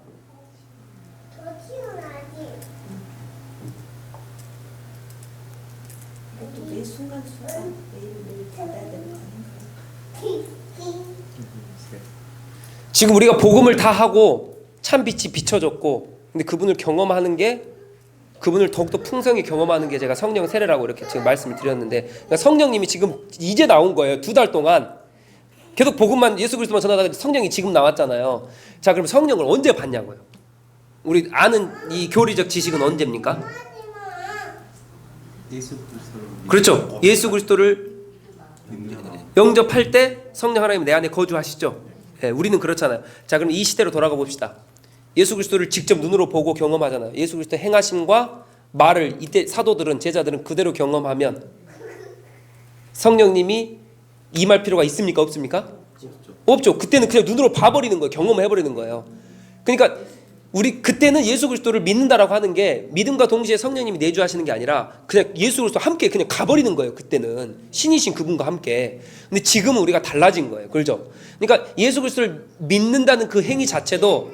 지금 우리가 복음을 다 하고 참 빛이 비춰졌고 근데 그분을 경험하는 게 그분을 더욱더 풍성히 경험하는 게 제가 성령 세례라고 이렇게 지금 말씀을 드렸는데, 그러니까 성령님이 지금 이제 나온 거예요. 2달 동안 계속 복음만, 예수 그리스도만 전하다가 성령이 지금 나왔잖아요. 자, 그럼 성령을 언제 받냐고요? 우리 아는 이 교리적 지식은 언제입니까? 예수 그리스도를 그렇죠. 예수 그리스도를 영접할 때 성령 하나님 내 안에 거주하시죠. 예, 우리는 그렇잖아요. 자, 그럼 이 시대로 돌아가 봅시다. 예수 그리스도를 직접 눈으로 보고 경험하잖아요. 예수 그리스도 행하심과 말을 이때 사도들은, 제자들은 그대로 경험하면 성령님이 임할 필요가 있습니까? 없습니까? 없죠. 그때는 그냥 눈으로 봐버리는 거예요. 경험해버리는 거예요. 그러니까 우리 그때는 예수 그리스도를 믿는다라고 하는 게 믿음과 동시에 성령님이 내주하시는 게 아니라 그냥 예수 그리스도 함께 그냥 가버리는 거예요. 그때는 신이신 그분과 함께. 근데 지금은 우리가 달라진 거예요. 그렇죠? 그러니까 예수 그리스도를 믿는다는 그 행위 자체도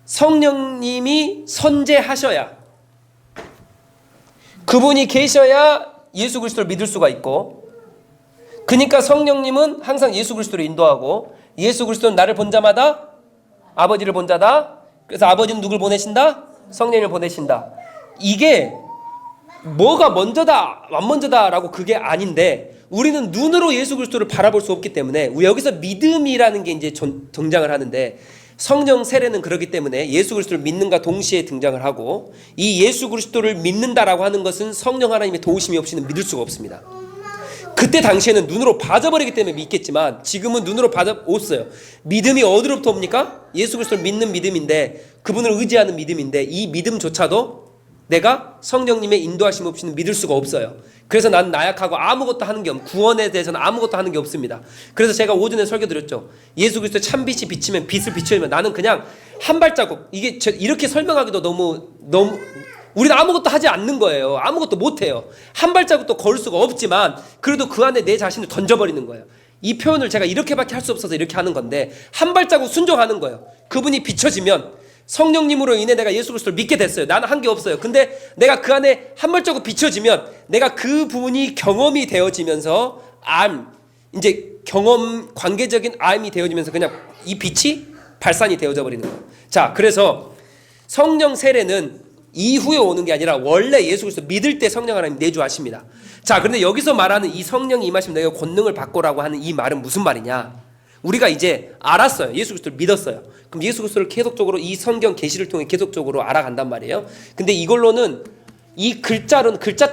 성령님이 선재하셔야, 그분이 계셔야 예수 그리스도를 믿을 수가 있고, 그러니까 성령님은 항상 예수 그리스도를 인도하고, 예수 그리스도는 나를 본 자마다 아버지를 본 자다. 그래서 아버지는 누굴 보내신다? 성령을 보내신다. 이게 뭐가 먼저다 안 먼저다라고 그게 아닌데, 우리는 눈으로 예수 그리스도를 바라볼 수 없기 때문에 여기서 믿음이라는 게 이제 등장을 하는데, 성령 세례는 그렇기 때문에 예수 그리스도를 믿는가 동시에 등장을 하고, 이 예수 그리스도를 믿는다라고 하는 것은 성령 하나님의 도우심이 없이는 믿을 수가 없습니다. 그때 당시에는 눈으로 봐져버리기 때문에 믿겠지만 지금은 눈으로 봐져없어요. 믿음이 어디로부터 옵니까? 예수 그리스도를 믿는 믿음인데, 그분을 의지하는 믿음인데, 이 믿음조차도 내가 성령님의 인도하심 없이는 믿을 수가 없어요. 그래서 난 나약하고 아무것도 하는 게 구원에 대해서는 아무것도 하는 게 없습니다. 그래서 제가 오전에 설교 드렸죠. 예수 그리스도의 참빛이 비치면, 빛을 비추면 나는 그냥 한 발자국, 이게 이렇게 설명하기도 너무 우리는 아무것도 하지 않는 거예요. 아무것도 못해요. 한 발자국도 걸을 수가 없지만 그래도 그 안에 내 자신을 던져버리는 거예요. 이 표현을 제가 이렇게밖에 할 수 없어서 이렇게 하는 건데, 한 발자국 순종하는 거예요. 그분이 비춰지면 성령님으로 인해 내가 예수 그리스도를 믿게 됐어요. 나는 한 게 없어요. 근데 내가 그 안에 한 발자국 비춰지면 내가 그 부분이 경험이 되어지면서 이제 경험, 관계적인 암이 되어지면서 그냥 이 빛이 발산이 되어져 버리는 거예요. 자, 그래서 성령 세례는 이후에 오는 게 아니라 원래 예수 그리스도 믿을 때 성령 하나님 내주하십니다. 자, 그런데 여기서 말하는 이 성령이 임하시면 내가 권능을 받고라고 하는 이 말은 무슨 말이냐? 우리가 이제 알았어요. 예수 그리스도를 믿었어요. 그럼 예수 그리스도를 계속적으로 이 성경 계시를 통해 계속적으로 알아간단 말이에요. 근데 이걸로는, 이 글자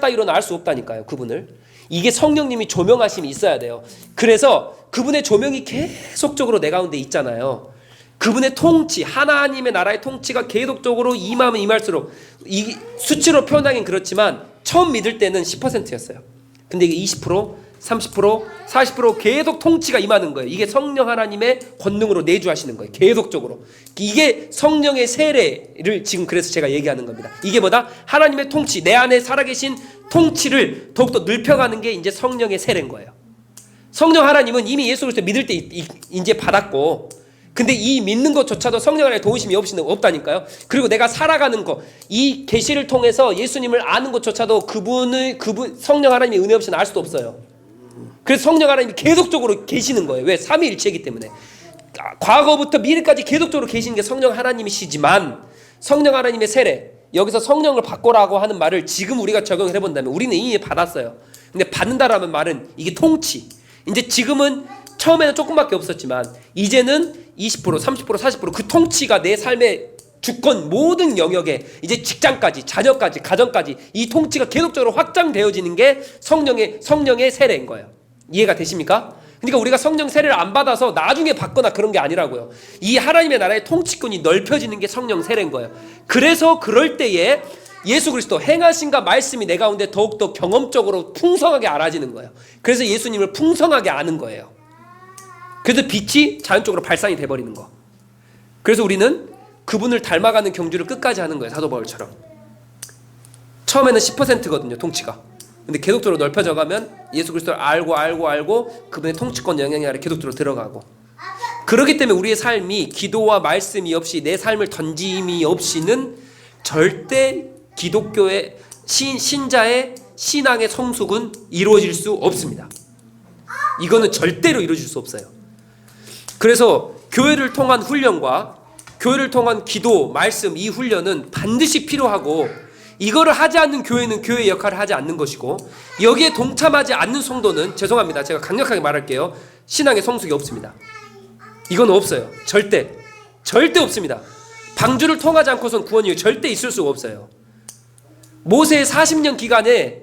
따위로는 알 수 없다니까요. 그분을. 이게 성령님이 조명하심이 있어야 돼요. 그래서 그분의 조명이 계속적으로 내 가운데 있잖아요. 그분의 통치, 하나님의 나라의 통치가 계속적으로 임하면 임할수록, 이 수치로 표현하긴 그렇지만 처음 믿을 때는 10%였어요. 근데 이게 20%, 30%, 40% 계속 통치가 임하는 거예요. 이게 성령 하나님의 권능으로 내주하시는 거예요. 계속적으로. 이게 성령의 세례를 지금 그래서 제가 얘기하는 겁니다. 이게 뭐다? 하나님의 통치, 내 안에 살아계신 통치를 더욱더 넓혀가는 게 이제 성령의 세례인 거예요. 성령 하나님은 이미 예수 그리스도 믿을 때 이제 받았고, 근데 이 믿는 것조차도 성령 하나님의 도우심이 없이는 없다니까요. 그리고 내가 살아가는 것, 이 계시를 통해서 예수님을 아는 것조차도 그분 성령 하나님의 은혜 없이는 알 수도 없어요. 그래서 성령 하나님이 계속적으로 계시는 거예요. 왜? 삼위일체이기 때문에. 과거부터 미래까지 계속적으로 계시는 게 성령 하나님이시지만, 성령 하나님의 세례, 여기서 성령을 받고라고 하는 말을 지금 우리가 적용을 해본다면 우리는 이미 받았어요. 근데 받는다라는 말은 이게 통치. 이제 지금은 처음에는 조금밖에 없었지만 이제는 20%, 30%, 40% 그 통치가 내 삶의 주권 모든 영역에, 이제 직장까지, 자녀까지, 가정까지 이 통치가 계속적으로 확장되어지는 게 성령의 세례인 거예요. 이해가 되십니까? 그러니까 우리가 성령 세례를 안 받아서 나중에 받거나 그런 게 아니라고요. 이 하나님의 나라의 통치권이 넓혀지는 게 성령 세례인 거예요. 그래서 그럴 때에 예수 그리스도 행하신가 말씀이 내 가운데 더욱더 경험적으로 풍성하게 알아지는 거예요. 그래서 예수님을 풍성하게 아는 거예요. 그래서 빛이 자연적으로 발산이 돼버리는 거. 그래서 우리는 그분을 닮아가는 경주를 끝까지 하는 거예요. 사도 바울처럼. 처음에는 10%거든요. 통치가. 근데 계속적으로 넓혀져 가면 예수 그리스도를 알고 그분의 통치권 영향 아래 계속적으로 들어가고. 그렇기 때문에 우리의 삶이 기도와 말씀이 없이, 내 삶을 던짐이 없이는 절대 기독교의 신자의 신앙의 성숙은 이루어질 수 없습니다. 이거는 절대로 이루어질 수 없어요. 그래서 교회를 통한 훈련과 교회를 통한 기도, 말씀, 이 훈련은 반드시 필요하고, 이거를 하지 않는 교회는 교회의 역할을 하지 않는 것이고, 여기에 동참하지 않는 성도는, 죄송합니다, 제가 강력하게 말할게요, 신앙의 성숙이 없습니다. 이건 없어요. 절대 없습니다. 방주를 통하지 않고선 구원이 절대 있을 수가 없어요. 모세의 40년 기간에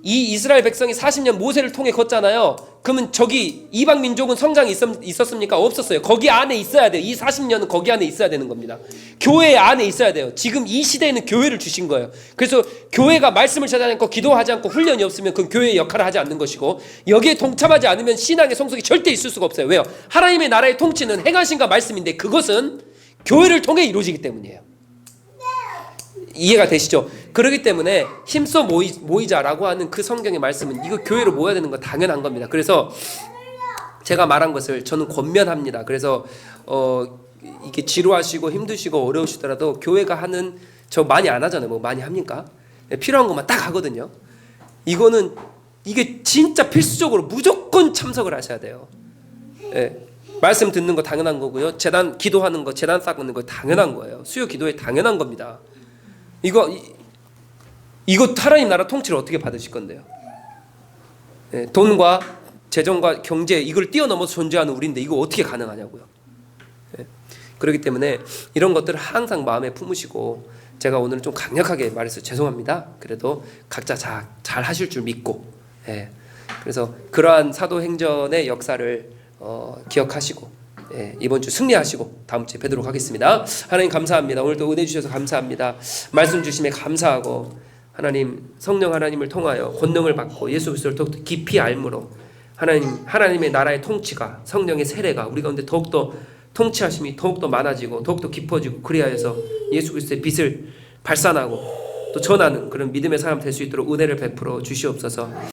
이 이스라엘 백성이 40년 모세를 통해 걷잖아요. 그러면 저기 이방 민족은 성장이 있었습니까? 없었어요. 거기 안에 있어야 돼요. 이 40년은 거기 안에 있어야 되는 겁니다. 교회 안에 있어야 돼요. 지금 이 시대에는 교회를 주신 거예요. 그래서 교회가 말씀을 찾지 않고 기도하지 않고 훈련이 없으면 그건 교회의 역할을 하지 않는 것이고, 여기에 동참하지 않으면 신앙의 성숙이 절대 있을 수가 없어요. 왜요? 하나님의 나라의 통치는 행하신가 말씀인데 그것은 교회를 통해 이루어지기 때문이에요. 이해가 되시죠? 그렇기 때문에 힘써 모이자라고 하는 그 성경의 말씀은 이거 교회로 모여야 되는 건 당연한 겁니다. 그래서 제가 말한 것을 저는 권면합니다. 그래서 이게 지루하시고 힘드시고 어려우시더라도 교회가 하는, 저 많이 안 하잖아요. 뭐 많이 합니까? 필요한 것만 딱 하거든요. 이게 진짜 필수적으로 무조건 참석을 하셔야 돼요. 예. 말씀 듣는 거 당연한 거고요. 재단 기도하는 거, 재단 쌓는 거 당연한 거예요. 수요 기도에 당연한 겁니다. 이거 하나님 나라 통치를 어떻게 받으실 건데요? 예, 돈과 재정과 경제 이걸 뛰어넘어서 존재하는 우리인데 이거 어떻게 가능하냐고요? 예, 그렇기 때문에 이런 것들을 항상 마음에 품으시고, 제가 오늘 좀 강력하게 말해서 죄송합니다. 그래도 각자 잘 하실 줄 믿고, 예, 그래서 그러한 사도행전의 역사를 기억하시고, 예, 이번 주 승리하시고 다음 주에 뵙도록 하겠습니다. 하나님 감사합니다. 오늘도 은혜 주셔서 감사합니다. 말씀 주심에 감사하고, 하나님 성령 하나님을 통하여 권능을 받고 예수 그리스도를 더욱더 깊이 알므로 하나님의 나라의 통치가, 성령의 세례가 우리 가운데 더욱더 통치하심이 더욱더 많아지고 더욱더 깊어지고, 그리하여서 예수 그리스도의 빛을 발산하고 또 전하는 그런 믿음의 사람 될 수 있도록 은혜를 베풀어 주시옵소서.